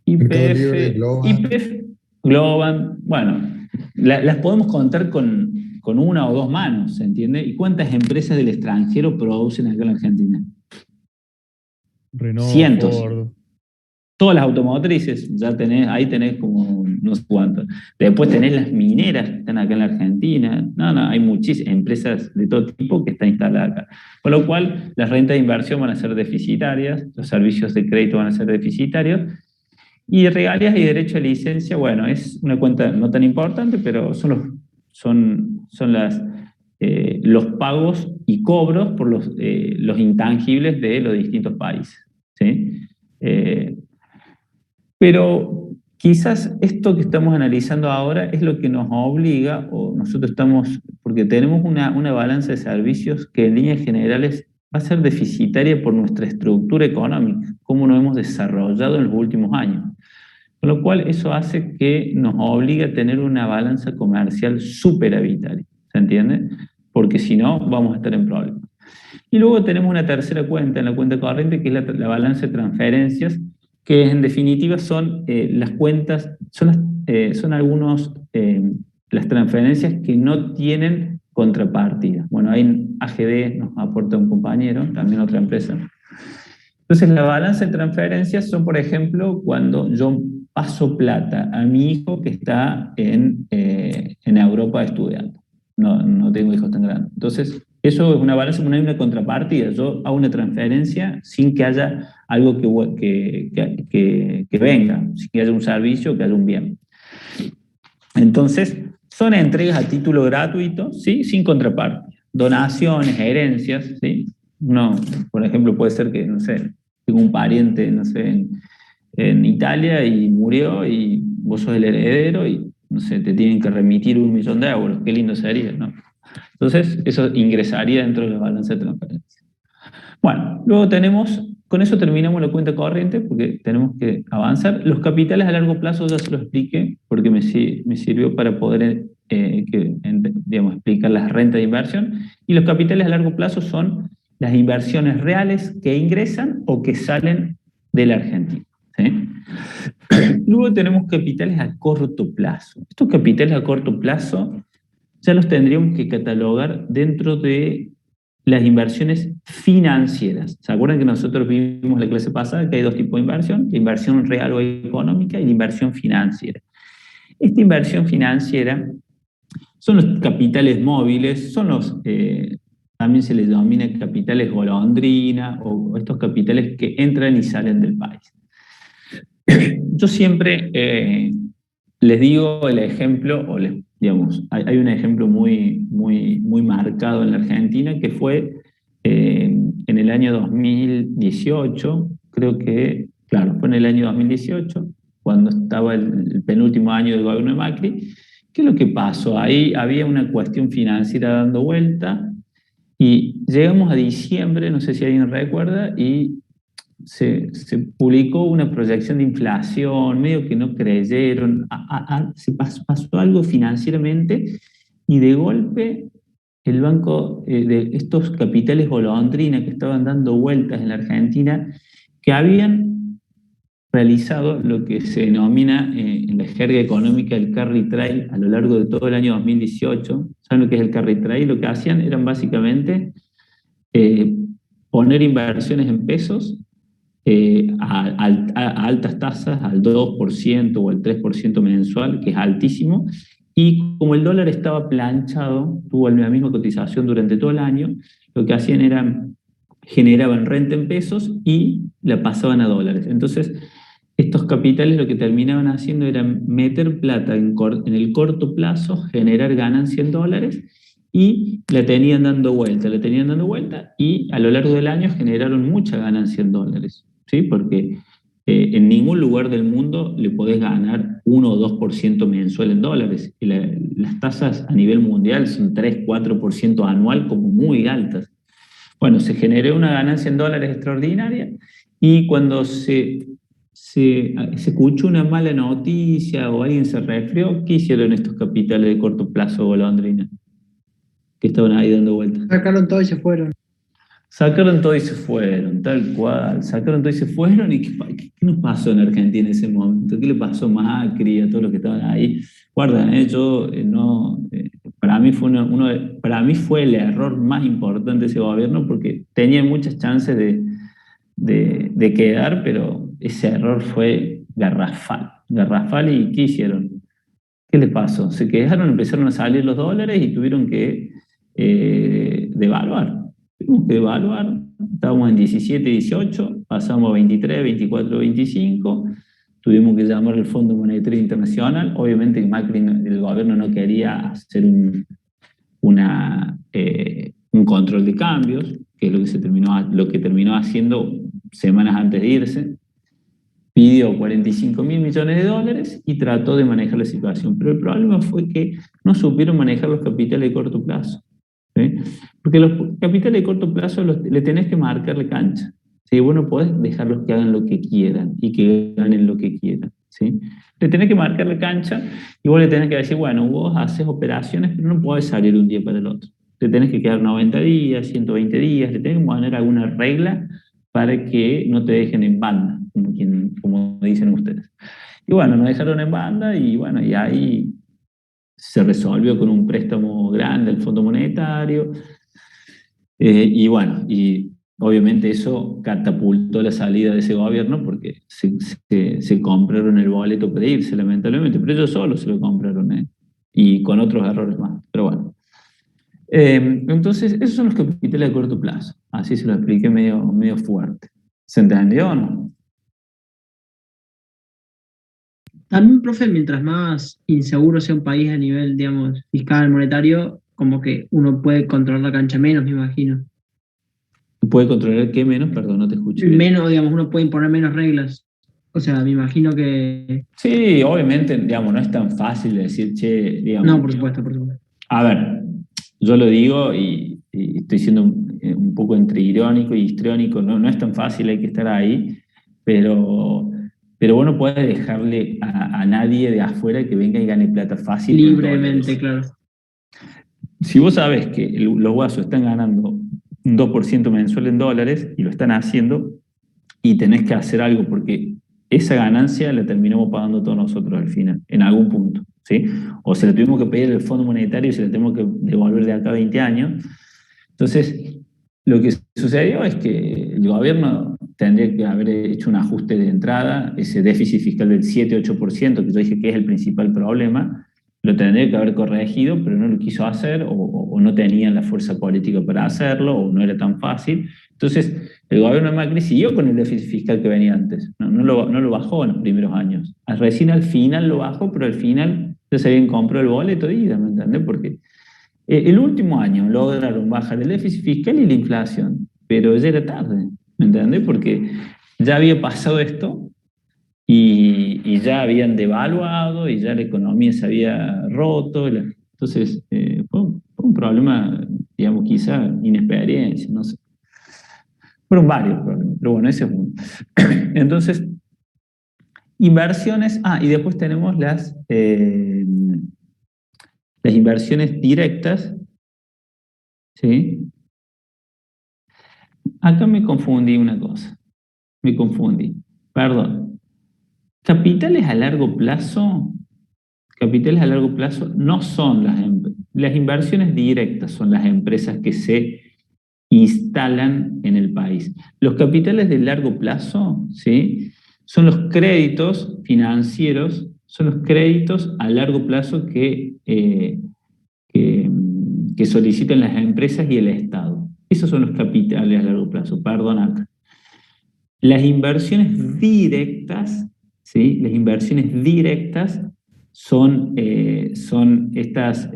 Mercado Libre, Globan. YPF, Globan, bueno, las podemos contar con una o dos manos, ¿se entiende? ¿Y cuántas empresas del extranjero producen acá en la Argentina? Renault, Cientos. Ford. Todas las automotrices, ahí tenés como no sé cuántas. Después tenés las mineras que están acá en la Argentina. No, hay muchísimas empresas de todo tipo que están instaladas acá. Con lo cual, las rentas de inversión van a ser deficitarias, los servicios de crédito van a ser deficitarios, y regalías y derecho a licencia, bueno, es una cuenta no tan importante, pero son los pagos y cobros por los intangibles de los distintos países, ¿sí? Pero quizás esto que estamos analizando ahora es lo que nos obliga, o nosotros porque tenemos una balanza de servicios que en líneas generales va a ser deficitaria por nuestra estructura económica, cómo nos hemos desarrollado en los últimos años. Con lo cual eso hace que nos obligue a tener una balanza comercial superavitaria, ¿se entiende? Porque si no, vamos a estar en problemas. Y luego tenemos una tercera cuenta, en la cuenta corriente, que es la balanza de transferencias, que en definitiva son las cuentas, son algunos, las transferencias que no tienen contrapartida. Bueno, ahí AGD nos aporta un compañero, también otra empresa. Entonces, la balanza de transferencias son, por ejemplo, cuando yo paso plata a mi hijo que está en Europa estudiando. No tengo hijos tan grandes. Entonces, eso es una balanza, no hay una contrapartida. Yo hago una transferencia sin que haya algo que venga, sin que haya un servicio, que haya un bien. Entonces, son entregas a título gratuito, ¿sí? Sin contraparte. Donaciones, herencias, ¿sí? No, por ejemplo, puede ser que, no sé, tengo un pariente, no sé, en Italia y murió y vos sos el heredero y, no sé, te tienen que remitir 1 millón de euros. Qué lindo sería, ¿no? Entonces, eso ingresaría dentro de la balanza de transferencia. Bueno, luego con eso terminamos la cuenta corriente porque tenemos que avanzar. Los capitales a largo plazo ya se los expliqué porque me sirvió para poder explicar las rentas de inversión. Y los capitales a largo plazo son las inversiones reales que ingresan o que salen de la Argentina, ¿sí? Luego tenemos capitales a corto plazo. Estos capitales a corto plazo ya los tendríamos que catalogar dentro de las inversiones financieras. ¿Se acuerdan que nosotros vimos la clase pasada que hay 2 tipos de inversión? La inversión real o económica y la inversión financiera. Esta inversión financiera son los capitales móviles, son también se les denomina capitales golondrina o estos capitales que entran y salen del país. Yo siempre les digo el ejemplo, hay un ejemplo muy marcado en la Argentina que fue en el año 2018, creo que, claro, fue en el año 2018, cuando estaba el penúltimo año del gobierno de Macri. ¿Qué es lo que pasó? Ahí había una cuestión financiera dando vuelta y llegamos a diciembre, no sé si alguien recuerda, y se publicó una proyección de inflación, medio que no creyeron, se pasó algo financieramente y de golpe el banco de estos capitales golondrina que estaban dando vueltas en la Argentina, que habían realizado lo que se denomina en la jerga económica el carry trade a lo largo de todo el año 2018. ¿Saben lo que es el carry trade? Lo que hacían eran básicamente poner inversiones en pesos a altas tasas, al 2% o al 3% mensual, que es altísimo, y como el dólar estaba planchado, tuvo la misma cotización durante todo el año, lo que hacían era generaban renta en pesos y la pasaban a dólares. Entonces, estos capitales lo que terminaban haciendo era meter plata en el corto plazo, generar ganancia en dólares y la tenían dando vuelta y a lo largo del año generaron mucha ganancia en dólares, ¿sí? Porque en ningún lugar del mundo le podés ganar 1 o 2% mensual en dólares. Y las tasas a nivel mundial son 3-4% anual como muy altas. Bueno, se generó una ganancia en dólares extraordinaria y cuando se escuchó una mala noticia o alguien se resfrió, ¿qué hicieron estos capitales de corto plazo golondrina? Que estaban ahí dando vueltas. Sacaron todo y se fueron. Sacaron todo y se fueron, tal cual. Sacaron todo y se fueron. ¿Y qué nos pasó en Argentina en ese momento? ¿Qué le pasó a Macri, a todos los que estaban ahí? Guarda, para mí fue el error más importante de ese gobierno porque tenía muchas chances de quedar, pero ese error fue garrafal. Garrafal, ¿y qué hicieron? ¿Qué les pasó? Se quedaron, empezaron a salir los dólares y tuvieron que devaluar. Tuvimos que devaluar, estábamos en 17, 18, pasamos a 23, 24, 25, tuvimos que llamar al Fondo Monetario Internacional. Obviamente Macri, el gobierno no quería hacer un control de cambios, que es lo que terminó haciendo semanas antes de irse. Pidió 45.000 millones de dólares y trató de manejar la situación. Pero el problema fue que no supieron manejar los capitales de corto plazo, ¿sí? Porque los capitales de corto plazo le tenés que marcar la cancha, ¿sí? Vos no podés dejarlos que hagan lo que quieran y que ganen lo que quieran, ¿sí? Le tenés que marcar la cancha y vos le tenés que decir, bueno, vos haces operaciones, pero no podés salir un día para el otro. Te tenés que quedar 90 días, 120 días, le tenés que poner alguna regla para que no te dejen en banda, como dicen ustedes. Y bueno, nos dejaron en banda y bueno, y ahí se resolvió con un préstamo grande al Fondo Monetario. Y bueno, y obviamente eso catapultó la salida de ese gobierno porque se compraron el boleto para irse, lamentablemente, pero ellos solo se lo compraron, y con otros errores más, pero bueno. Entonces, esos son los capitales a corto plazo. Así se lo expliqué medio fuerte. ¿Se entendió o no? También, profe, mientras más inseguro sea un país a nivel, digamos, fiscal, monetario, como que uno puede controlar la cancha menos, me imagino. ¿Puede controlar qué menos? Perdón, no te escuché bien. Menos, digamos, uno puede imponer menos reglas. O sea, me imagino que... Sí, obviamente, digamos, no es tan fácil decir, che, digamos. No, por supuesto, por supuesto. A ver, yo lo digo y estoy siendo un poco entre irónico y histriónico, no es tan fácil, hay que estar ahí, pero vos no podés dejarle a nadie de afuera que venga y gane plata fácil. Libremente, claro. Si vos sabés que los guasos están ganando un 2% mensual en dólares y lo están haciendo y tenés que hacer algo porque esa ganancia la terminamos pagando todos nosotros al final, en algún punto, ¿sí? O se la tuvimos que pedir al Fondo Monetario y se la tenemos que devolver de acá a 20 años. Entonces, lo que sucedió es que el gobierno tendría que haber hecho un ajuste de entrada, ese déficit fiscal del 7-8%, que yo dije que es el principal problema, lo tendría que haber corregido, pero no lo quiso hacer, o no tenían la fuerza política para hacerlo, o no era tan fácil. Entonces, el gobierno de Macri siguió con el déficit fiscal que venía antes, no lo bajó en los primeros años. Recién al final lo bajó, pero al final ya se habían comprado el boleto de ida, ¿me entendés? Porque el último año lograron bajar el déficit fiscal y la inflación, pero ya era tarde, ¿me entendés? Porque ya había pasado esto y ya habían devaluado y ya la economía se había roto. Entonces, fue un problema, digamos, quizá inexperiencia, no sé. Fueron varios problemas, pero bueno, ese es uno. Entonces, inversiones, y después tenemos las inversiones directas, ¿sí? Acá me confundí una cosa, perdón. Capitales a largo plazo no son las inversiones directas, son las empresas que se instalan en el país. Los capitales de largo plazo, ¿sí?, son los créditos financieros, son los créditos a largo plazo que solicitan las empresas y el Estado. Esos son los capitales a largo plazo, perdón acá. Las inversiones directas, ¿sí?, las inversiones directas son estas,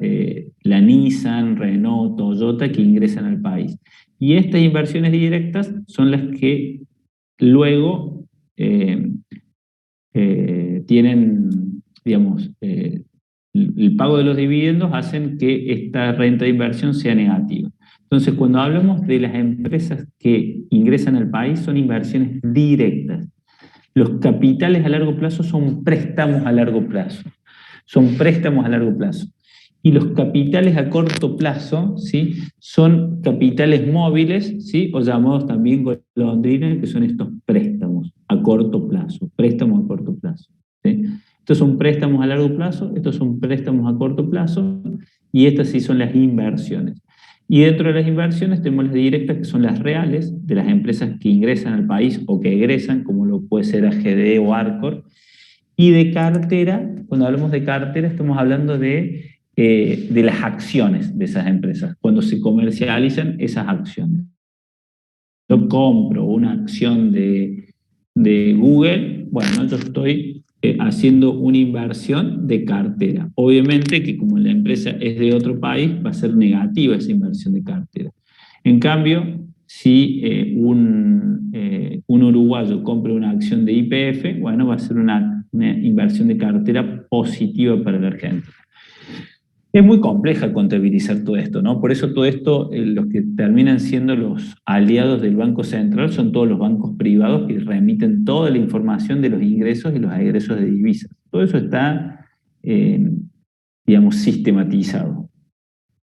la Nissan, Renault, Toyota, que ingresan al país. Y estas inversiones directas son las que luego tienen, digamos, el pago de los dividendos hacen que esta renta de inversión sea negativa. Entonces, cuando hablamos de las empresas que ingresan al país, son inversiones directas. Los capitales a largo plazo son préstamos a largo plazo. Y los capitales a corto plazo, ¿sí?, son capitales móviles, ¿sí?, o llamados también golondrinas, que son estos préstamos a corto plazo. ¿Sí? Estos son préstamos a largo plazo, estos son préstamos a corto plazo, y estas sí son las inversiones. Y dentro de las inversiones tenemos las directas, que son las reales, de las empresas que ingresan al país o que egresan, como lo puede ser AGD o Arcor. Y de cartera, cuando hablamos de cartera, estamos hablando de las acciones de esas empresas, cuando se comercializan esas acciones. Yo compro una acción de Google, bueno, yo estoy haciendo una inversión de cartera. Obviamente que como la empresa es de otro país, va a ser negativa esa inversión de cartera. En cambio, si un uruguayo compra una acción de YPF, bueno, va a ser una inversión de cartera positiva para la Argentina. Es muy compleja contabilizar todo esto, ¿no? Por eso todo esto, los que terminan siendo los aliados del Banco Central son todos los bancos privados que remiten toda la información de los ingresos y los egresos de divisas. Todo eso está, digamos, sistematizado.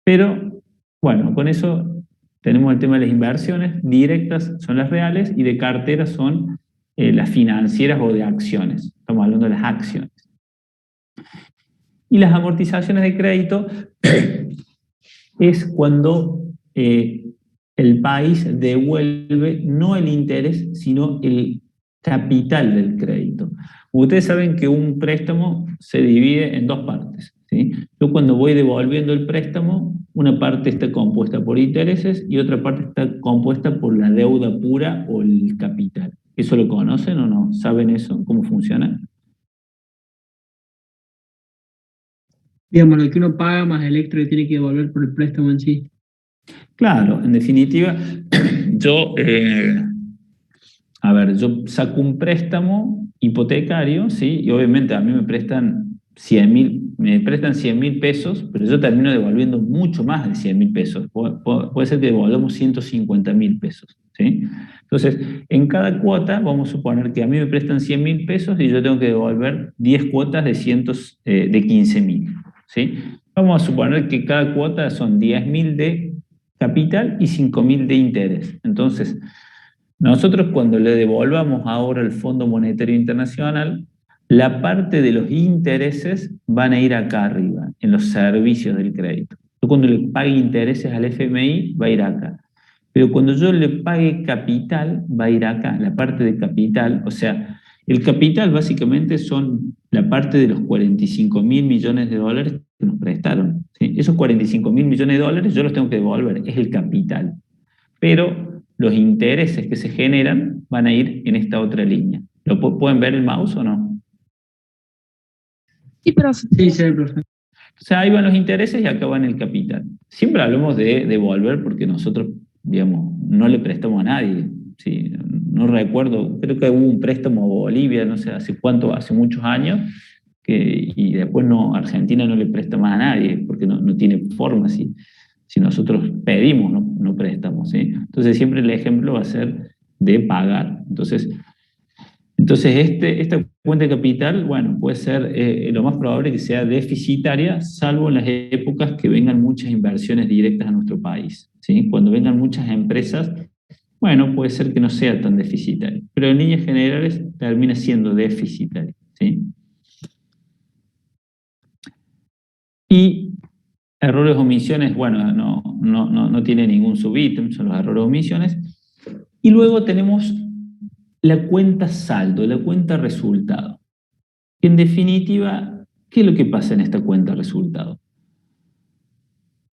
Pero, bueno, con eso tenemos el tema de las inversiones. Directas son las reales y de cartera son las financieras o de acciones. Estamos hablando de las acciones. Y las amortizaciones de crédito es cuando el país devuelve no el interés, sino el capital del crédito. Ustedes saben que un préstamo se divide en dos partes, ¿sí? Yo cuando voy devolviendo el préstamo, una parte está compuesta por intereses y otra parte está compuesta por la deuda pura o el capital. ¿Eso lo conocen o no? ¿Saben eso? ¿Cómo funciona? Digamos, lo que uno paga más el extra que tiene que devolver por el préstamo en sí. Claro, en definitiva, yo, yo saco un préstamo hipotecario, ¿sí? Y obviamente a mí me prestan 100.000 pesos, pero yo termino devolviendo mucho más de 100.000 pesos. Puede ser que devolvamos 150.000 pesos, ¿sí? Entonces, en cada cuota, vamos a suponer que a mí me prestan 100.000 pesos y yo tengo que devolver 10 cuotas de 15.000, ¿sí? Vamos a suponer que cada cuota son 10.000 de capital y 5.000 de interés. Entonces, nosotros cuando le devolvamos ahora al Fondo Monetario Internacional, la parte de los intereses van a ir acá arriba, en los servicios del crédito. Yo cuando le pague intereses al FMI, va a ir acá. Pero cuando yo le pague capital, va a ir acá, la parte de capital. O sea, el capital básicamente son la parte de los 45.000 millones de dólares que nos prestaron, ¿sí? Esos 45.000 millones de dólares yo los tengo que devolver, es el capital. Pero los intereses que se generan van a ir en esta otra línea. ¿Pueden ver el mouse o no? Sí, profe. Sí, profe. O sea, ahí van los intereses y acá van el capital. Siempre hablamos de devolver porque nosotros, digamos, no le prestamos a nadie. Sí, no recuerdo, creo que hubo un préstamo a Bolivia, no sé hace cuánto, hace muchos años, y después Argentina no le presta más a nadie porque no tiene forma. Si nosotros pedimos, no prestamos, ¿sí? Entonces siempre el ejemplo va a ser de pagar. Entonces esta cuenta de capital, bueno, puede ser lo más probable que sea deficitaria, salvo en las épocas que vengan muchas inversiones directas a nuestro país, ¿sí? Cuando vengan muchas empresas, bueno, puede ser que no sea tan deficitaria, pero en líneas generales termina siendo deficitaria, ¿sí? Y errores o omisiones, bueno, no tiene ningún subítem, son los errores o omisiones. Y luego tenemos la cuenta saldo, la cuenta resultado. En definitiva, ¿qué es lo que pasa en esta cuenta resultado?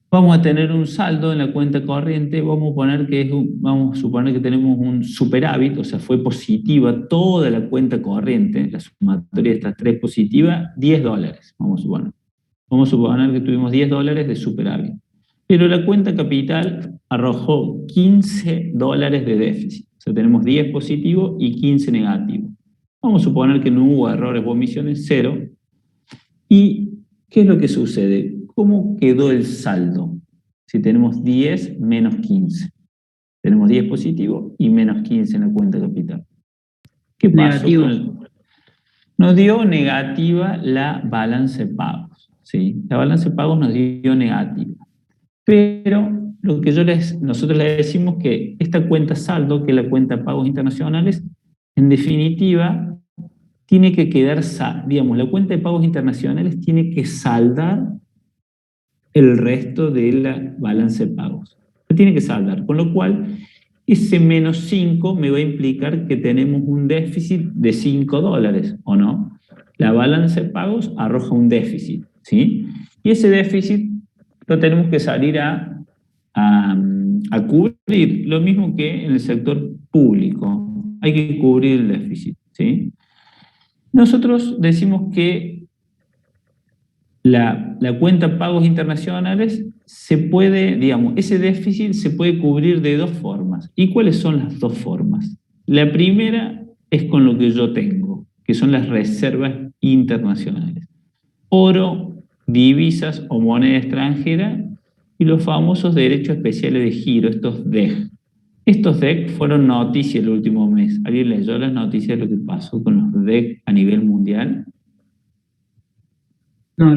Vamos a tener un saldo en la cuenta corriente, vamos a suponer que tenemos un superávit, o sea, fue positiva toda la cuenta corriente, la sumatoria de estas tres positivas, $10, vamos a suponer. Vamos a suponer que tuvimos $10 de superávit. Pero la cuenta capital arrojó $15 de déficit. O sea, tenemos 10 positivo y 15 negativo. Vamos a suponer que no hubo errores o omisiones, 0. ¿Y qué es lo que sucede? ¿Cómo quedó el saldo? Si tenemos 10 menos 15. Tenemos 10 positivo y menos 15 en la cuenta capital. ¿Qué pasó? Nos dio negativa la balance de pagos, ¿sí? La balance de pagos nos dio negativa. Pero lo que nosotros le decimos que esta cuenta saldo, que es la cuenta de pagos internacionales, en definitiva, tiene que quedar, digamos, la cuenta de pagos internacionales tiene que saldar el resto de la balance de pagos. Tiene que saldar, con lo cual ese menos 5 me va a implicar que tenemos un déficit de $5, ¿o no? La balance de pagos arroja un déficit, ¿sí? Y ese déficit lo tenemos que salir a cubrir, lo mismo que en el sector público. Hay que cubrir el déficit, ¿sí? Nosotros decimos que la cuenta pagos internacionales se puede, digamos, ese déficit se puede cubrir de dos formas. ¿Y cuáles son las dos formas? La primera es con lo que yo tengo, que son las reservas internacionales. Oro, divisas o moneda extranjera y los famosos derechos especiales de giro, estos DEG. Estos DEG fueron noticias el último mes. ¿Alguien leyó las noticias de lo que pasó con los DEG a nivel mundial? No.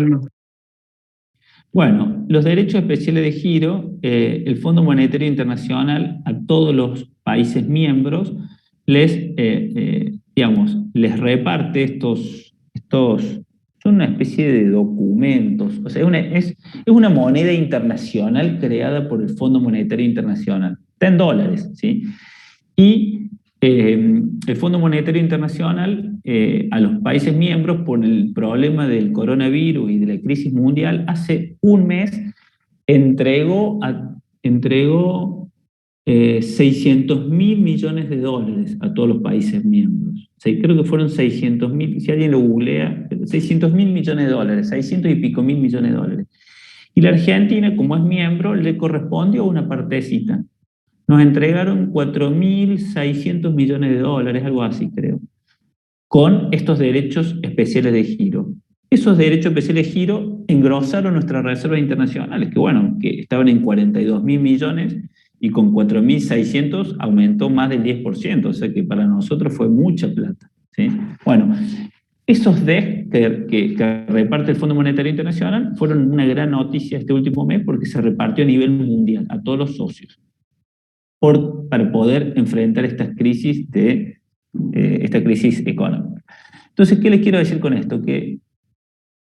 Bueno, los derechos especiales de giro, el Fondo Monetario Internacional a todos los países miembros les reparte estos, son una especie de documentos, o sea, es una moneda internacional creada por el Fondo Monetario Internacional. está en dólares, ¿sí? Y el Fondo Monetario Internacional a los países miembros, por el problema del coronavirus y de la crisis mundial, hace un mes entregó 600 mil millones de dólares a todos los países miembros. Creo que fueron 600 mil, si alguien lo googlea, 600 mil millones de dólares, 600 y pico mil millones de dólares. Y la Argentina, como es miembro, le correspondió una partecita. Nos entregaron 4.600 millones de dólares, algo así creo, con estos derechos especiales de giro. Esos derechos especiales de giro engrosaron nuestras reservas internacionales, que bueno, que estaban en 42.000 millones y con 4.600 aumentó más del 10%, o sea que para nosotros fue mucha plata, ¿sí? Bueno, esos DES que reparte el Fondo Monetario Internacional fueron una gran noticia este último mes porque se repartió a nivel mundial, a todos los socios, para poder enfrentar esta crisis económica. Entonces, ¿qué les quiero decir con esto? Que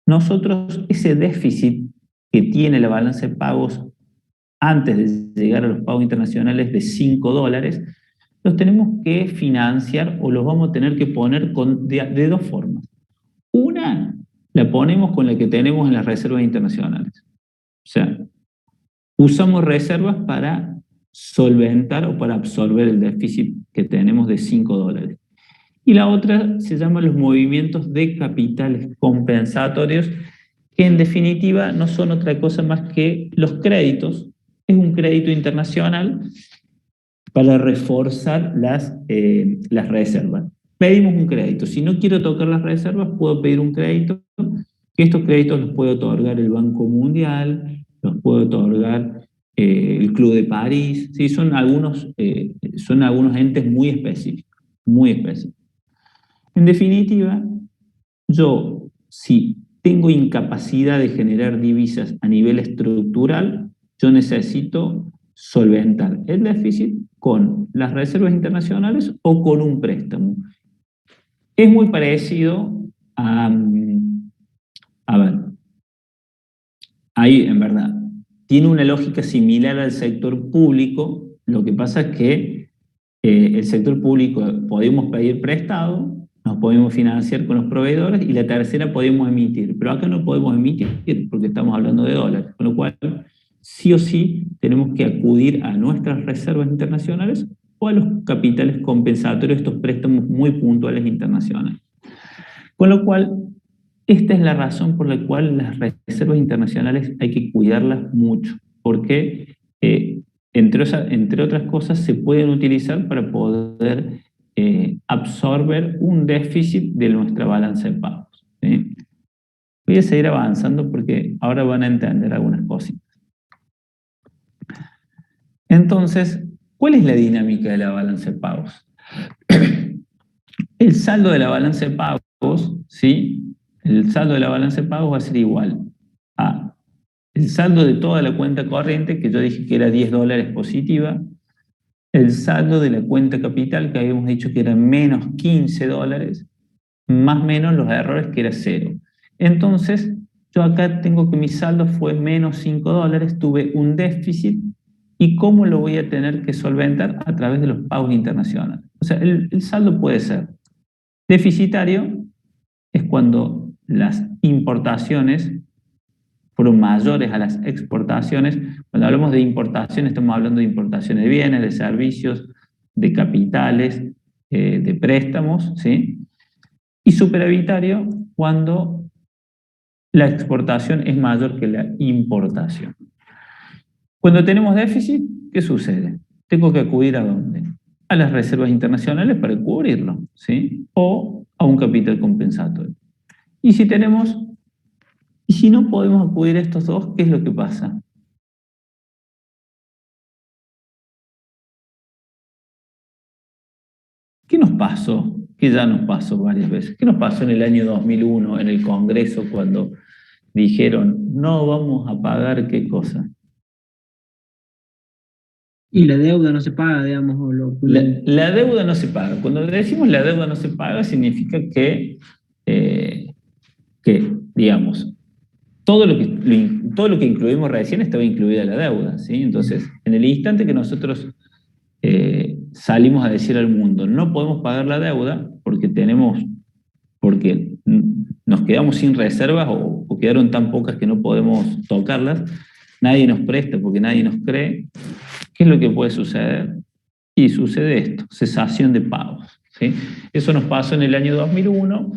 nosotros, ese déficit que tiene la balanza de pagos antes de llegar a los pagos internacionales de $5, los tenemos que financiar o los vamos a tener que poner de dos formas. Una, la ponemos con la que tenemos en las reservas internacionales. O sea, usamos reservas para solventar o para absorber el déficit que tenemos de $5. Y la otra se llama los movimientos de capitales compensatorios, que en definitiva no son otra cosa más que los créditos. Es un crédito internacional para reforzar las reservas. Pedimos un crédito. Si no quiero tocar las reservas, puedo pedir un crédito, que estos créditos los puede otorgar el Banco Mundial, los puede otorgar el Club de París, ¿sí? Son algunos entes muy específicos, muy específicos. En definitiva, yo, si tengo incapacidad de generar divisas a nivel estructural, yo necesito solventar el déficit con las reservas internacionales o con un préstamo. Es muy parecido a ver, ahí en verdad, tiene una lógica similar al sector público. Lo que pasa es que el sector público podemos pedir prestado, nos podemos financiar con los proveedores y la tercera podemos emitir. Pero acá no podemos emitir porque estamos hablando de dólares, con lo cual sí o sí tenemos que acudir a nuestras reservas internacionales o a los capitales compensatorios, estos préstamos muy puntuales internacionales. Con lo cual, esta es la razón por la cual las reservas internacionales hay que cuidarlas mucho, porque entre otras cosas se pueden utilizar para poder absorber un déficit de nuestra balanza de pagos, ¿sí? Voy a seguir avanzando porque ahora van a entender algunas cositas. Entonces, ¿cuál es la dinámica de la balanza de pagos? El saldo de la balanza de pagos, ¿sí? El saldo de la balanza de pagos va a ser igual a el saldo de toda la cuenta corriente, que yo dije que era $10 positiva, el saldo de la cuenta capital, que habíamos dicho que era menos $15, más menos los errores, que era 0. Entonces, yo acá tengo que mi saldo fue menos $5, tuve un déficit, ¿y cómo lo voy a tener que solventar? A través de los pagos internacionales. O sea, el saldo puede ser deficitario, es cuando las importaciones fueron mayores a las exportaciones. Cuando hablamos de importación, estamos hablando de importaciones de bienes, de servicios, de capitales, de préstamos, ¿sí? Y superavitario, cuando la exportación es mayor que la importación. Cuando tenemos déficit, ¿qué sucede? Tengo que acudir ¿a dónde? A las reservas internacionales para cubrirlo, ¿sí? O a un capital compensatorio. Y si no podemos acudir a estos dos, ¿qué es lo que pasa? ¿Qué nos pasó? Que ya nos pasó varias veces. ¿Qué nos pasó en el año 2001 en el Congreso cuando dijeron no vamos a pagar qué cosa? Y la deuda no se paga, digamos. La deuda no se paga. Cuando decimos la deuda no se paga, significa que digamos, todo lo que incluimos recién estaba incluida la deuda, ¿sí? Entonces, en el instante que nosotros salimos a decir al mundo, no podemos pagar la deuda porque nos quedamos sin reservas o quedaron tan pocas que no podemos tocarlas, nadie nos presta porque nadie nos cree. ¿Qué es lo que puede suceder? Y sucede esto, cesación de pagos, ¿sí? Eso nos pasó en el año 2001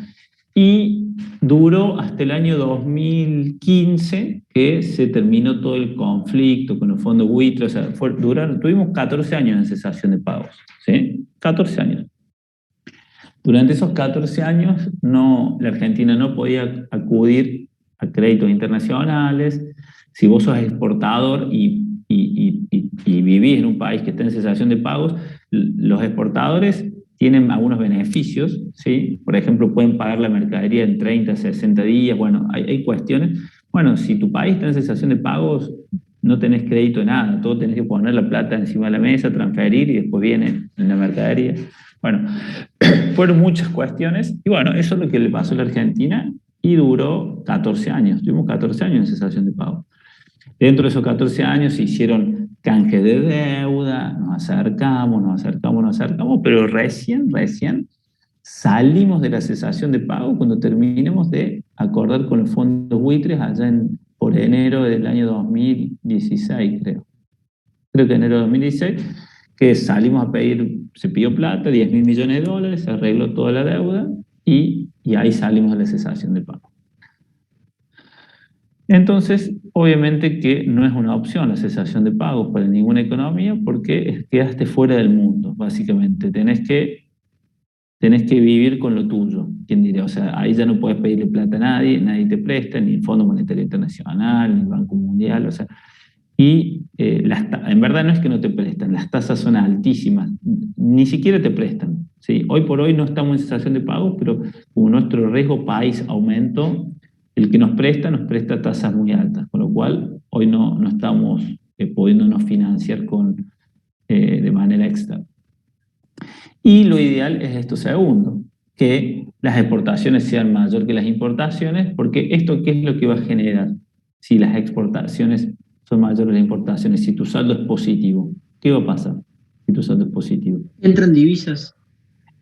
y duró hasta el año 2015, que se terminó todo el conflicto con los fondos buitre. O sea, tuvimos 14 años en cesación de pagos, ¿sí? 14 años. Durante esos 14 años la Argentina no podía acudir a créditos internacionales. Si vos sos exportador y vivís en un país que está en cesación de pagos, los exportadores tienen algunos beneficios, ¿sí? Por ejemplo, pueden pagar la mercadería en 30, 60 días. Bueno, hay cuestiones. Bueno, si tu país está en cesación de pagos, no tenés crédito de nada, todo tenés que poner la plata encima de la mesa, transferir y después viene en la mercadería. Bueno, fueron muchas cuestiones y bueno, eso es lo que le pasó a la Argentina y duró 14 años. Tuvimos 14 años en cesación de pagos. Dentro de esos 14 años se hicieron canjes de deuda, nos acercamos, pero recién salimos de la cesación de pago cuando terminemos de acordar con los fondos buitres allá por enero del año 2016, creo. Creo que enero de 2016, que salimos a pedir, se pidió plata, 10.000 millones de dólares, se arregló toda la deuda y ahí salimos de la cesación de pago. Entonces, obviamente que no es una opción la cesación de pagos para ninguna economía porque quedaste fuera del mundo, básicamente. Tenés que vivir con lo tuyo, ¿quién diría? O sea, ahí ya no puedes pedirle plata a nadie te presta, ni el Fondo Monetario Internacional, ni el Banco Mundial, o sea, y en verdad no es que no te prestan, las tasas son altísimas, ni siquiera te prestan, ¿sí? Hoy por hoy no estamos en cesación de pagos, pero como nuestro riesgo país aumentó, el que nos presta tasas muy altas, con lo cual hoy no estamos pudiéndonos financiar de manera externa. Y lo ideal es esto segundo, que las exportaciones sean mayor que las importaciones, porque esto ¿qué es lo que va a generar? Si las exportaciones son mayores que las importaciones, si tu saldo es positivo, ¿qué va a pasar si tu saldo es positivo? Entran divisas.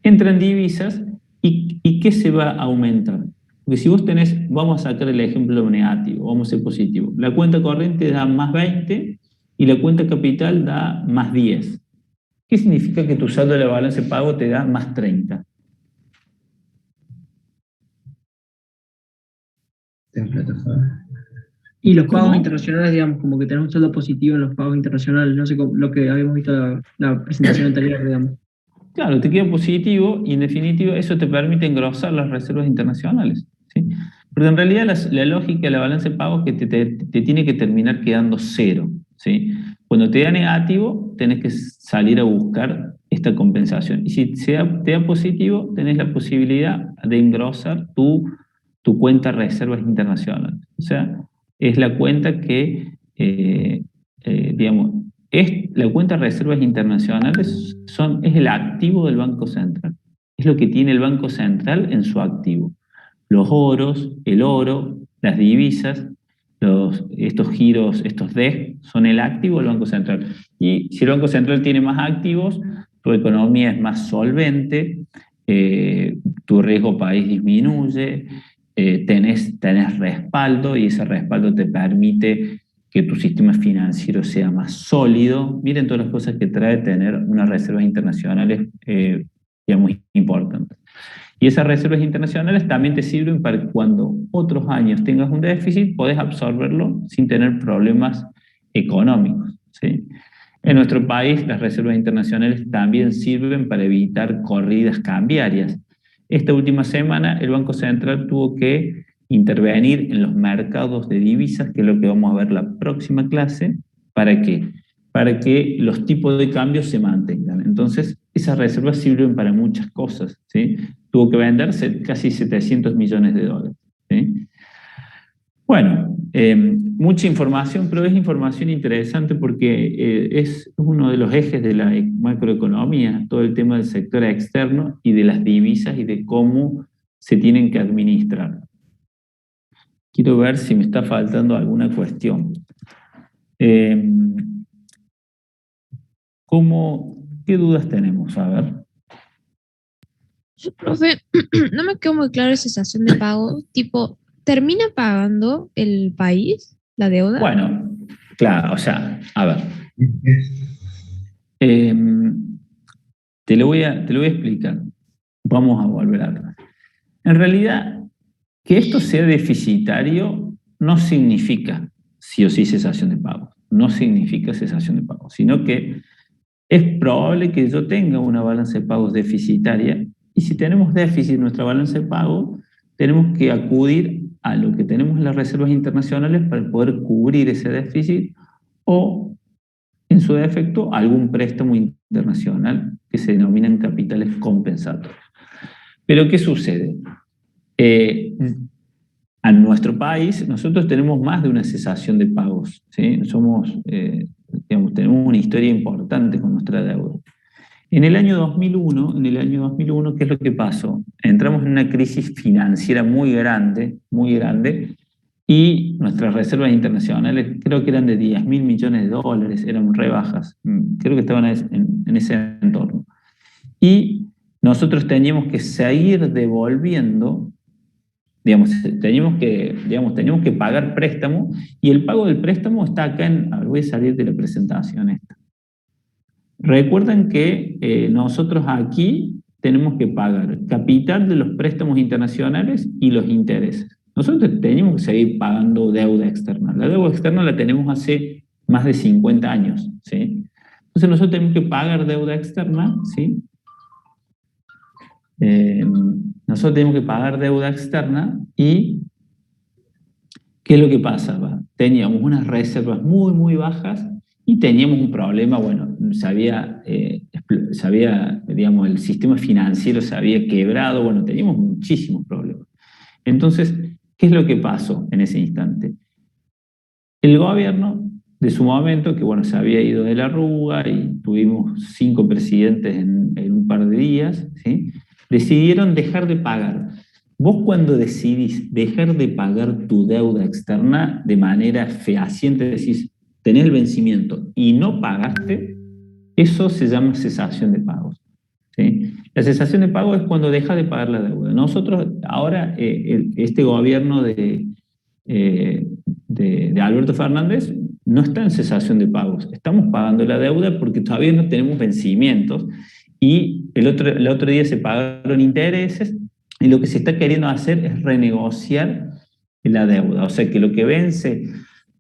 Entran divisas y ¿qué se va a aumentar? Porque si vos vamos a sacar el ejemplo negativo, vamos a ser positivo. La cuenta corriente da más 20 y la cuenta capital da más 10. ¿Qué significa que tu saldo de la balanza de pago te da más 30? Y los pagos internacionales, digamos, como que tenemos un saldo positivo en los pagos internacionales, no sé, lo que habíamos visto en la presentación anterior, digamos. Claro, te queda positivo y en definitiva eso te permite engrosar las reservas internacionales, ¿sí? Porque en realidad la lógica de la balanza de pagos es que te tiene que terminar quedando cero, ¿sí? Cuando te da negativo, tenés que salir a buscar esta compensación. Y si te da positivo, tenés la posibilidad de engrosar tu cuenta de reservas internacionales. O sea, es la cuenta que, digamos, la cuenta de reservas internacionales es el activo del Banco Central. Es lo que tiene el Banco Central en su activo. El oro, las divisas, estos giros, estos DEG, son el activo del Banco Central. Y si el Banco Central tiene más activos, tu economía es más solvente, tu riesgo país disminuye, tenés respaldo y ese respaldo te permite que tu sistema financiero sea más sólido. Miren todas las cosas que trae tener unas reservas internacionales digamos, importantes. Y esas reservas internacionales también te sirven para que cuando otros años tengas un déficit, podés absorberlo sin tener problemas económicos, ¿sí? En nuestro país, las reservas internacionales también sirven para evitar corridas cambiarias. Esta última semana, el Banco Central tuvo que intervenir en los mercados de divisas, que es lo que vamos a ver la próxima clase. ¿Para qué? Para que los tipos de cambio se mantengan. Entonces, esas reservas sirven para muchas cosas, ¿sí? Tuvo que venderse casi 700 millones de dólares, ¿sí? Bueno, mucha información, pero es información interesante porque es uno de los ejes de la macroeconomía, todo el tema del sector externo y de las divisas y de cómo se tienen que administrar. Quiero ver si me está faltando alguna cuestión. ¿Cómo ¿Qué dudas tenemos? A ver. Yo, profe, no me quedó muy claro esa cesación de pago. Tipo, ¿termina pagando el país la deuda? Bueno, claro, o sea, a ver. Eh, te lo voy a explicar. Vamos a volver atrás. En realidad, que esto sea deficitario no significa sí o sí cesación de pago. No significa cesación de pago, sino que es probable que yo tenga una balanza de pagos deficitaria y si tenemos déficit en nuestra balanza de pago, tenemos que acudir a lo que tenemos en las reservas internacionales para poder cubrir ese déficit o, en su defecto, algún préstamo internacional que se denominan capitales compensatorios. Pero, ¿qué sucede? A nuestro país, nosotros tenemos más de una cesación de pagos, ¿sí? Tenemos una historia importante con nuestra deuda. En el año 2001, ¿qué es lo que pasó? Entramos en una crisis financiera muy grande, y nuestras reservas internacionales creo que eran de 10.000 millones de dólares, eran re bajas, creo que estaban en ese entorno. Y nosotros teníamos que seguir devolviendo, teníamos que pagar préstamo, y el pago del préstamo está acá a ver, voy a salir de la presentación esta. Recuerden que nosotros aquí tenemos que pagar capital de los préstamos internacionales y los intereses. Nosotros tenemos que seguir pagando deuda externa. La deuda externa la tenemos hace más de 50 años, ¿sí? Entonces nosotros tenemos que pagar deuda externa, ¿sí? Nosotros tenemos que pagar deuda externa y ¿qué es lo que pasaba? Teníamos unas reservas muy, muy bajas y teníamos un problema, bueno, digamos, el sistema financiero se había quebrado, bueno, teníamos muchísimos problemas. Entonces, ¿qué es lo que pasó en ese instante? El gobierno de su momento, que bueno, se había ido de la arruga y tuvimos 5 presidentes en un par de días, ¿sí? Decidieron dejar de pagar. Vos cuando decidís dejar de pagar tu deuda externa de manera fehaciente, decís, tenés el vencimiento y no pagaste, eso se llama cesación de pagos, ¿sí? La cesación de pago es cuando dejas de pagar la deuda. Nosotros ahora, este gobierno de Alberto Fernández no está en cesación de pagos. Estamos pagando la deuda porque todavía no tenemos vencimientos y el otro día se pagaron intereses y lo que se está queriendo hacer es renegociar la deuda. O sea que lo que vence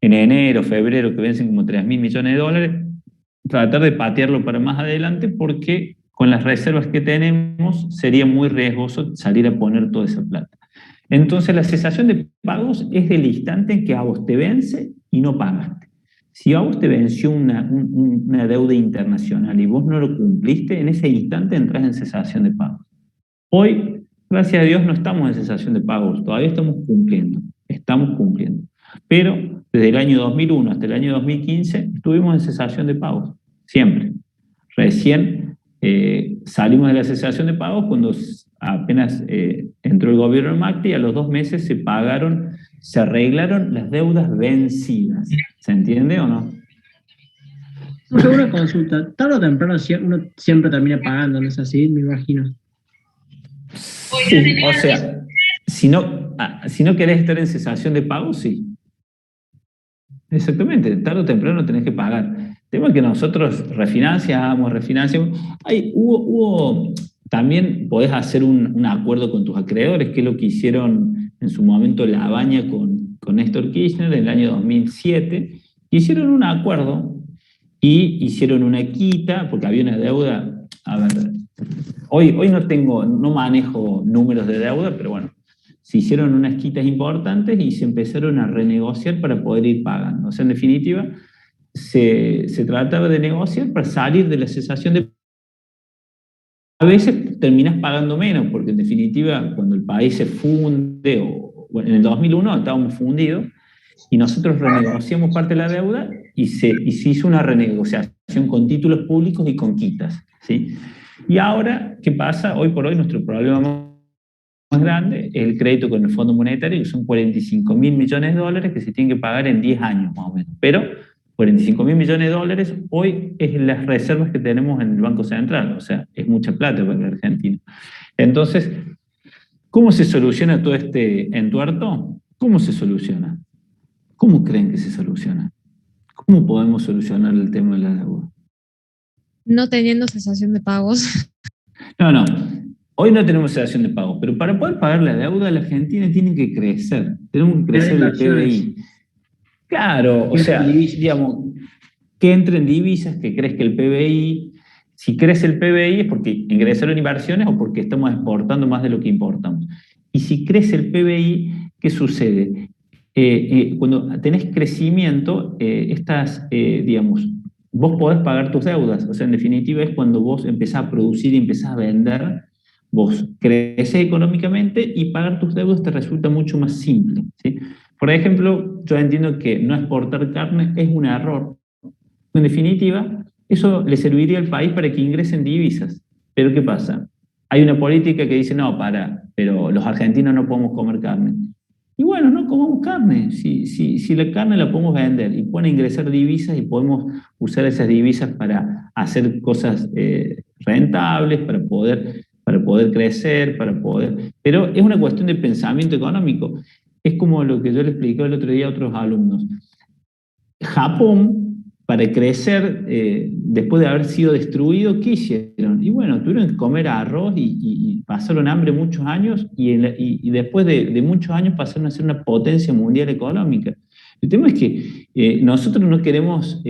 en enero, febrero, que vencen como 3.000 millones de dólares, tratar de patearlo para más adelante porque con las reservas que tenemos sería muy riesgoso salir a poner toda esa plata. Entonces la cesación de pagos es del instante en que a vos te vence y no pagaste. Si a vos te venció una deuda internacional y vos no lo cumpliste, en ese instante entras en cesación de pagos. Hoy, gracias a Dios, no estamos en cesación de pagos, todavía estamos cumpliendo. Pero desde el año 2001 hasta el año 2015 estuvimos en cesación de pagos, siempre. Recién salimos de la cesación de pagos cuando apenas entró el gobierno de Macri y a los 2 meses se arreglaron las deudas vencidas. ¿Se entiende o no? Una consulta, tarde o temprano uno siempre termina pagando, ¿no es así? Me imagino. Sí, o sea, si no querés estar en cesación de pagos, sí. Exactamente, tarde o temprano tenés que pagar. El tema es que nosotros refinanciamos. También podés hacer un acuerdo con tus acreedores, que es lo que hicieron en su momento La Baña con Néstor Kirchner en el año 2007. Hicieron un acuerdo y hicieron una quita, porque había una deuda. A ver, hoy no manejo números de deuda, pero bueno, se hicieron unas quitas importantes y se empezaron a renegociar para poder ir pagando. O sea, en definitiva, se trataba de negociar para salir de la cesación de... A veces terminás pagando menos, porque en definitiva, cuando el país se funde, en el 2001 estábamos fundidos, y nosotros renegociamos parte de la deuda y se hizo una renegociación con títulos públicos y con quitas, ¿sí? Y ahora, ¿qué pasa? Hoy por hoy nuestro problema más grande es el crédito con el Fondo Monetario, que son 45.000 millones de dólares que se tienen que pagar en 10 años más o menos. Pero 45.000 millones de dólares, hoy es las reservas que tenemos en el Banco Central, o sea, es mucha plata para la Argentina. Entonces, ¿cómo se soluciona todo este entuerto? ¿Cómo se soluciona? ¿Cómo creen que se soluciona? ¿Cómo podemos solucionar el tema de la deuda? No teniendo cesación de pagos. No. Hoy no tenemos cesación de pagos, pero para poder pagar la deuda, la Argentina tiene que crecer. Tenemos que crecer el PBI. Claro, o sea, digamos, que entre en divisas, que crezca el PBI. Si crece el PBI es porque ingresaron inversiones o porque estamos exportando más de lo que importamos. Y si crece el PBI, ¿qué sucede? Cuando tenés crecimiento, digamos, vos podés pagar tus deudas. O sea, en definitiva es cuando vos empezás a producir y empezás a vender, vos creces económicamente y pagar tus deudas te resulta mucho más simple, ¿sí? Por ejemplo, yo entiendo que no exportar carne es un error. En definitiva, eso le serviría al país para que ingresen divisas. Pero ¿qué pasa? Hay una política que dice, no, pero los argentinos no podemos comer carne. Y bueno, no comamos carne. Si la carne la podemos vender y pueden ingresar divisas y podemos usar esas divisas para hacer cosas rentables, para poder crecer, Pero es una cuestión de pensamiento económico. Es como lo que yo le expliqué el otro día a otros alumnos. Japón, para crecer, después de haber sido destruido, ¿qué hicieron? Y bueno, tuvieron que comer arroz y pasaron hambre muchos años y después de muchos años pasaron a ser una potencia mundial económica. El tema es que nosotros no queremos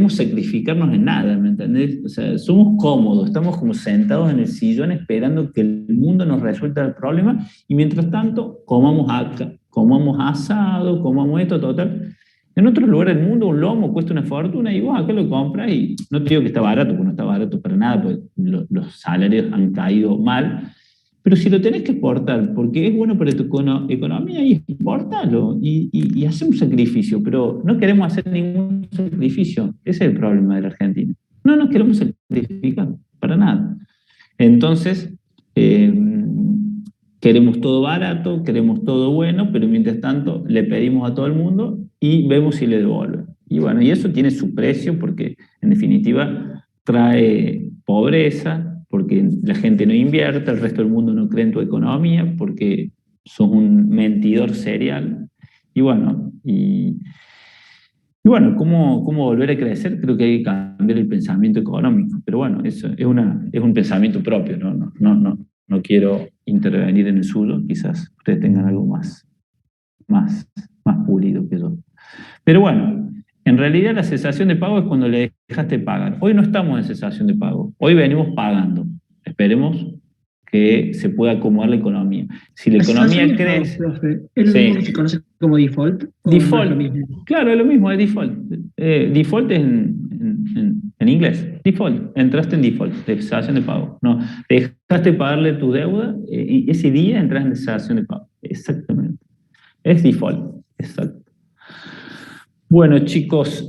sacrificarnos en nada, ¿me entendés? O sea, somos cómodos, estamos como sentados en el sillón esperando que el mundo nos resuelva el problema y mientras tanto comamos acá, comamos asado, comamos esto, total. En otros lugares del mundo un lomo cuesta una fortuna y vos acá lo compras y no te digo que está barato, porque no está barato para nada, porque los salarios han caído mal, pero si lo tenés que exportar porque es bueno para tu economía, y exportalo y hace un sacrificio, pero no queremos hacer ningún sacrificio. Ese es el problema de la Argentina. No nos queremos sacrificar, para nada. Entonces, queremos todo barato, queremos todo bueno, pero mientras tanto le pedimos a todo el mundo y vemos si le devuelven. Y bueno, y eso tiene su precio porque en definitiva trae pobreza, porque la gente no invierte, el resto del mundo no cree en tu economía, porque sos un mentidor serial. Y bueno, ¿cómo volver a crecer? Creo que hay que cambiar el pensamiento económico, pero bueno, eso es un pensamiento propio, no quiero intervenir en el suyo, quizás ustedes tengan algo más pulido que yo. Pero bueno, en realidad la cesación de pago es cuando le dejaste pagar. Hoy no estamos en cesación de pago, hoy venimos pagando. Esperemos que se pueda acomodar la economía. Si la economía crece... ¿Es lo mismo que se conoce como default? Default, No es lo mismo? claro, es lo mismo, es default. Default es en inglés. Default, entraste en default, de cesación de pago. No, dejaste pagarle tu deuda y ese día entras en cesación de pago. Exactamente. Es default, exacto. Bueno, chicos,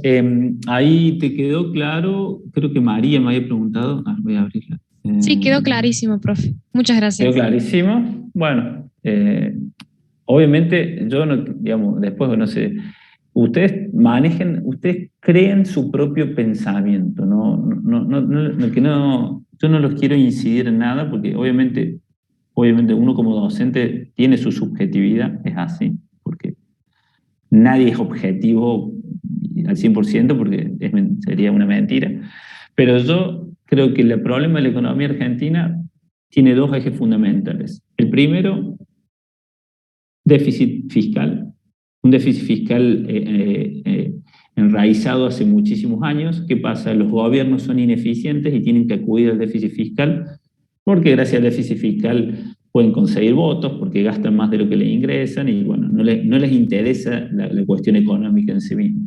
ahí te quedó claro. Creo que María me había preguntado. Voy a abrirla. Sí, quedó clarísimo, profe. Muchas gracias. Quedó clarísimo. Bueno, obviamente yo no, digamos, después no sé, ustedes creen su propio pensamiento, yo no los quiero incidir en nada porque obviamente uno como docente tiene su subjetividad, es así, porque nadie es objetivo al 100% porque sería una mentira, pero yo creo que el problema de la economía argentina tiene dos ejes fundamentales. El primero, déficit fiscal. Un déficit fiscal enraizado hace muchísimos años. ¿Qué pasa? Los gobiernos son ineficientes y tienen que acudir al déficit fiscal porque gracias al déficit fiscal pueden conseguir votos, porque gastan más de lo que les ingresan y bueno, no les interesa la cuestión económica en sí mismo.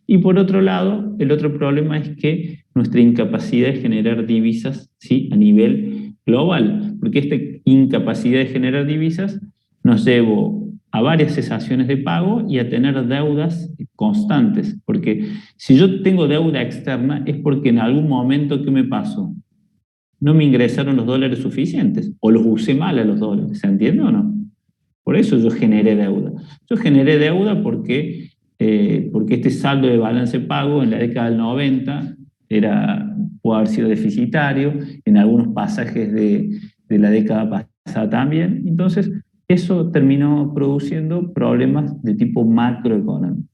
Y por otro lado, el otro problema es que nuestra incapacidad de generar divisas, ¿sí?, a nivel global, porque esta incapacidad de generar divisas nos llevó a varias cesaciones de pago y a tener deudas constantes, porque si yo tengo deuda externa es porque en algún momento, ¿qué me pasó? No me ingresaron los dólares suficientes, o los usé mal a los dólares, ¿se entiende o no? Por eso yo generé deuda. Yo generé deuda porque porque este saldo de balance de pago en la década del 90 pudo haber sido deficitario, en algunos pasajes de la década pasada también. Entonces, eso terminó produciendo problemas de tipo macroeconómico.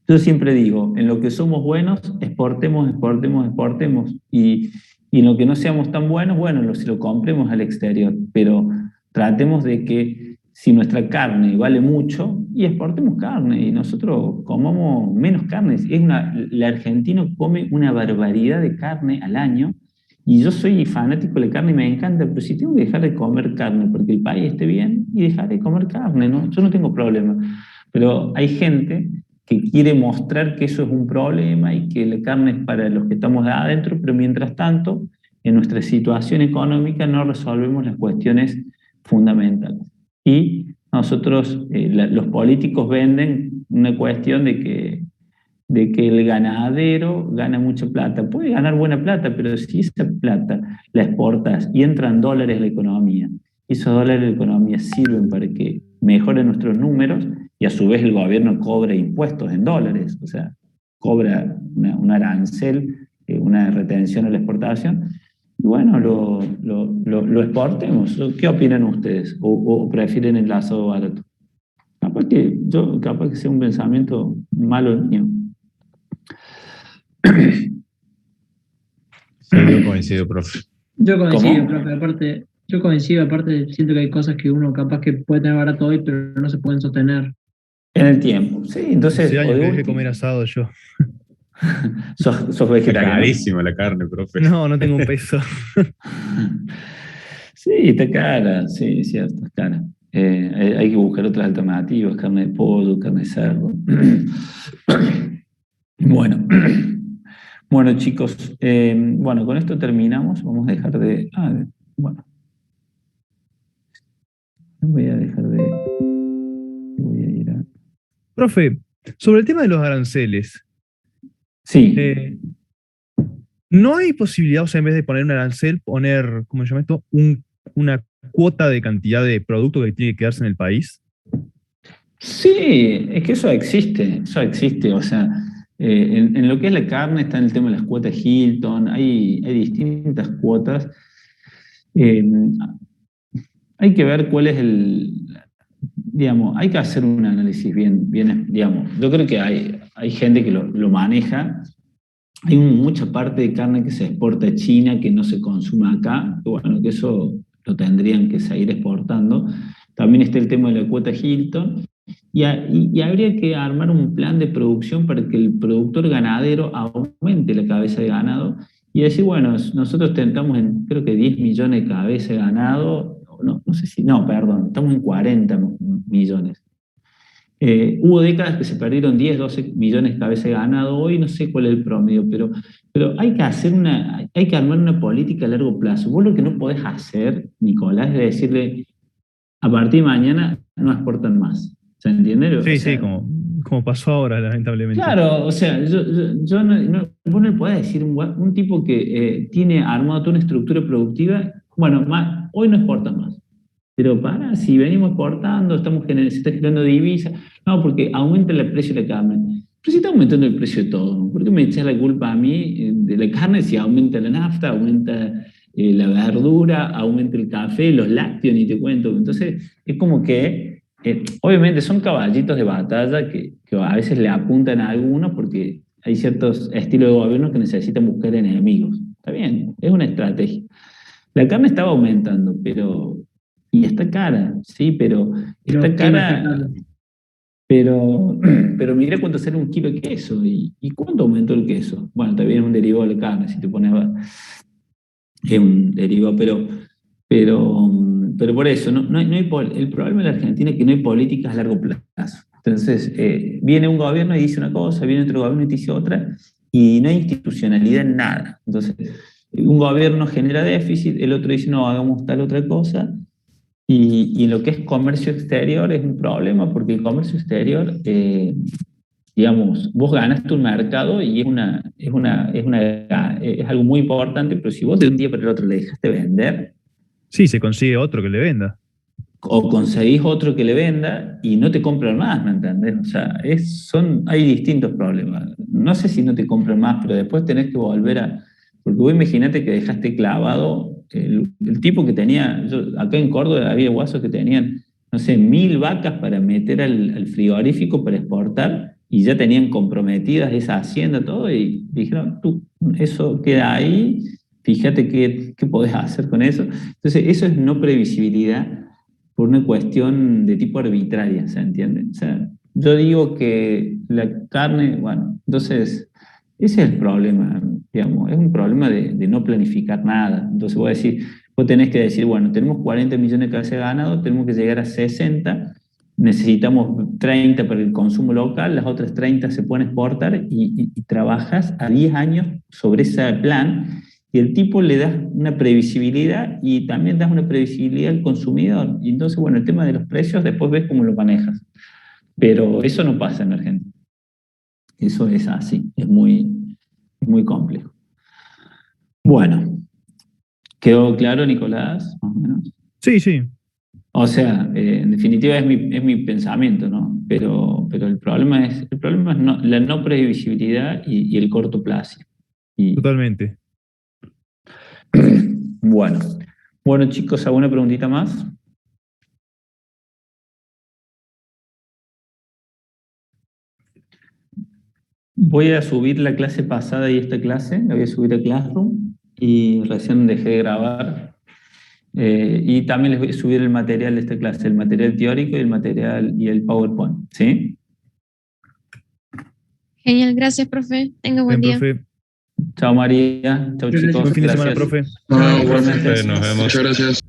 Yo siempre digo, en lo que somos buenos, exportemos, exportemos, exportemos. Y en lo que no seamos tan buenos, bueno, si lo compremos al exterior. Pero tratemos de que si nuestra carne vale mucho, y exportemos carne, y nosotros comamos menos carne. El argentino come una barbaridad de carne al año, y yo soy fanático de la carne y me encanta, pero si tengo que dejar de comer carne porque el país esté bien, y dejar de comer carne, ¿no? Yo no tengo problema. Pero hay gente que quiere mostrar que eso es un problema y que la carne es para los que estamos adentro, pero mientras tanto, en nuestra situación económica no resolvemos las cuestiones fundamentales. Y nosotros, los políticos venden una cuestión de que el ganadero gana mucha plata. Puede ganar buena plata, pero si esa plata la exportas y entran dólares a la economía, esos dólares a la economía sirven para que mejoren nuestros números y a su vez el gobierno cobra impuestos en dólares, o sea, cobra un arancel, una retención a la exportación. Y bueno, lo exportemos. ¿Qué opinan ustedes? ¿O prefieren el asado barato? Capaz que sea un pensamiento malo mío. Sí, yo coincido, profe. Yo coincido, ¿Cómo? profe. Aparte, siento que hay cosas que uno capaz que puede tener barato hoy, pero no se pueden sostener. En el tiempo, sí. Entonces, Hace o años de que dejé de último, comer asado yo. sos Está vegetariano. carísima la carne, profe. No, no tengo un peso. Sí, está cara, sí, cierto, es cara. Hay que buscar otras alternativas, carne de pollo, carne de cerdo. Bueno, bueno chicos, bueno, con esto terminamos. Vamos a dejar de... bueno, voy a dejar de... Voy a ir a... Profe, sobre el tema de los aranceles, Sí, ¿no hay posibilidad, o sea, en vez de poner un arancel, poner, ¿cómo se llama esto? Una cuota de cantidad de producto que tiene que quedarse en el país? sí, es que eso existe, o sea, en lo que es la carne está en el tema de las cuotas Hilton, hay distintas cuotas. Eh, Hay que ver cuál es digamos, hay que hacer un análisis bien, digamos, yo creo que hay gente que lo maneja. Hay mucha parte de carne que se exporta a China que no se consume acá, que bueno, que eso lo tendrían que seguir exportando. También está el tema de la cuota Hilton, y habría que armar un plan de producción para que el productor ganadero aumente la cabeza de ganado y decir, bueno, nosotros tentamos en creo que 10 millones de cabezas de ganado, no sé si, no, perdón, estamos en 40 millones. Hubo décadas que se perdieron 10, 12 millones de cabezas de ganado, hoy no sé cuál es el promedio, pero hay que armar una política a largo plazo. Vos lo que no podés hacer, Nicolás, es decirle, a partir de mañana no exportan más. ¿Se entiende? Sí, sí, como pasó ahora, lamentablemente. Claro, o sea, yo vos no le podés decir un tipo que tiene armado toda una estructura productiva, bueno, hoy no exporta más. Pero si venimos exportando, se está generando divisas, no, porque aumenta el precio de la carne. Pero si está aumentando el precio de todo, ¿por qué me echas la culpa a mí de la carne si aumenta la nafta, aumenta la verdura, aumenta el café, los lácteos, ni te cuento? Entonces, es como que, obviamente son caballitos de batalla que a veces le apuntan a algunos porque hay ciertos estilos de gobierno que necesitan buscar enemigos. Está bien, es una estrategia. La carne estaba aumentando, y está cara, sí, pero está cara. Pero mira cuánto sale un kilo de queso y cuánto aumentó el queso. Bueno, también es un derivado de la carne, si te pones es un derivado, pero por eso, el problema de la Argentina es que no hay políticas a largo plazo. Entonces, viene un gobierno y dice una cosa, viene otro gobierno y dice otra, y no hay institucionalidad en nada. Entonces, un gobierno genera déficit, el otro dice, no, hagamos tal otra cosa. Y lo que es comercio exterior es un problema porque el comercio exterior, digamos, vos ganaste un mercado y es algo muy importante, pero si vos de un día para el otro le dejaste vender. Sí, se consigue otro que le venda. o conseguís otro que le venda y no te compran más, ¿me entendés? O sea, hay distintos problemas. No sé si no te compran más, pero después tenés que volver a... Porque vos imagínate que dejaste clavado el tipo que tenía... Acá en Córdoba había guasos que tenían, no sé, 1000 vacas para meter al frigorífico para exportar y ya tenían comprometidas esa hacienda, todo, y dijeron, tú, eso queda ahí, fíjate qué podés hacer con eso. Entonces, eso es no previsibilidad por una cuestión de tipo arbitraria, ¿se entiende? O sea, yo digo que la carne, bueno, entonces, ese es el problema, digamos, es un problema de no planificar nada. Entonces, voy a decir, vos tenés que decir, bueno, tenemos 40 millones de cabezas de ganado, tenemos que llegar a 60, necesitamos 30 para el consumo local, las otras 30 se pueden exportar y trabajas a 10 años sobre ese plan. Y el tipo le das una previsibilidad y también das una previsibilidad al consumidor. Y entonces, bueno, el tema de los precios, después ves cómo lo manejas. Pero eso no pasa en Argentina. Eso es así, es muy complejo. Bueno, ¿quedó claro, Nicolás? Más o menos. Sí, sí. O sea, en definitiva es mi pensamiento, ¿no? Pero el problema es la no previsibilidad y el corto plazo. Totalmente. Bueno, chicos, ¿alguna preguntita más? Voy a subir la clase pasada y esta clase, la voy a subir a Classroom y recién dejé de grabar. Y también les voy a subir el material de esta clase, el material teórico y el material y el PowerPoint, ¿sí? Genial, gracias, profe. Tenga buen día. Profe. Chao, María. Chao, chicos. Buen fin de semana, Gracias. profe. Igualmente. Nos vemos. Muchas gracias.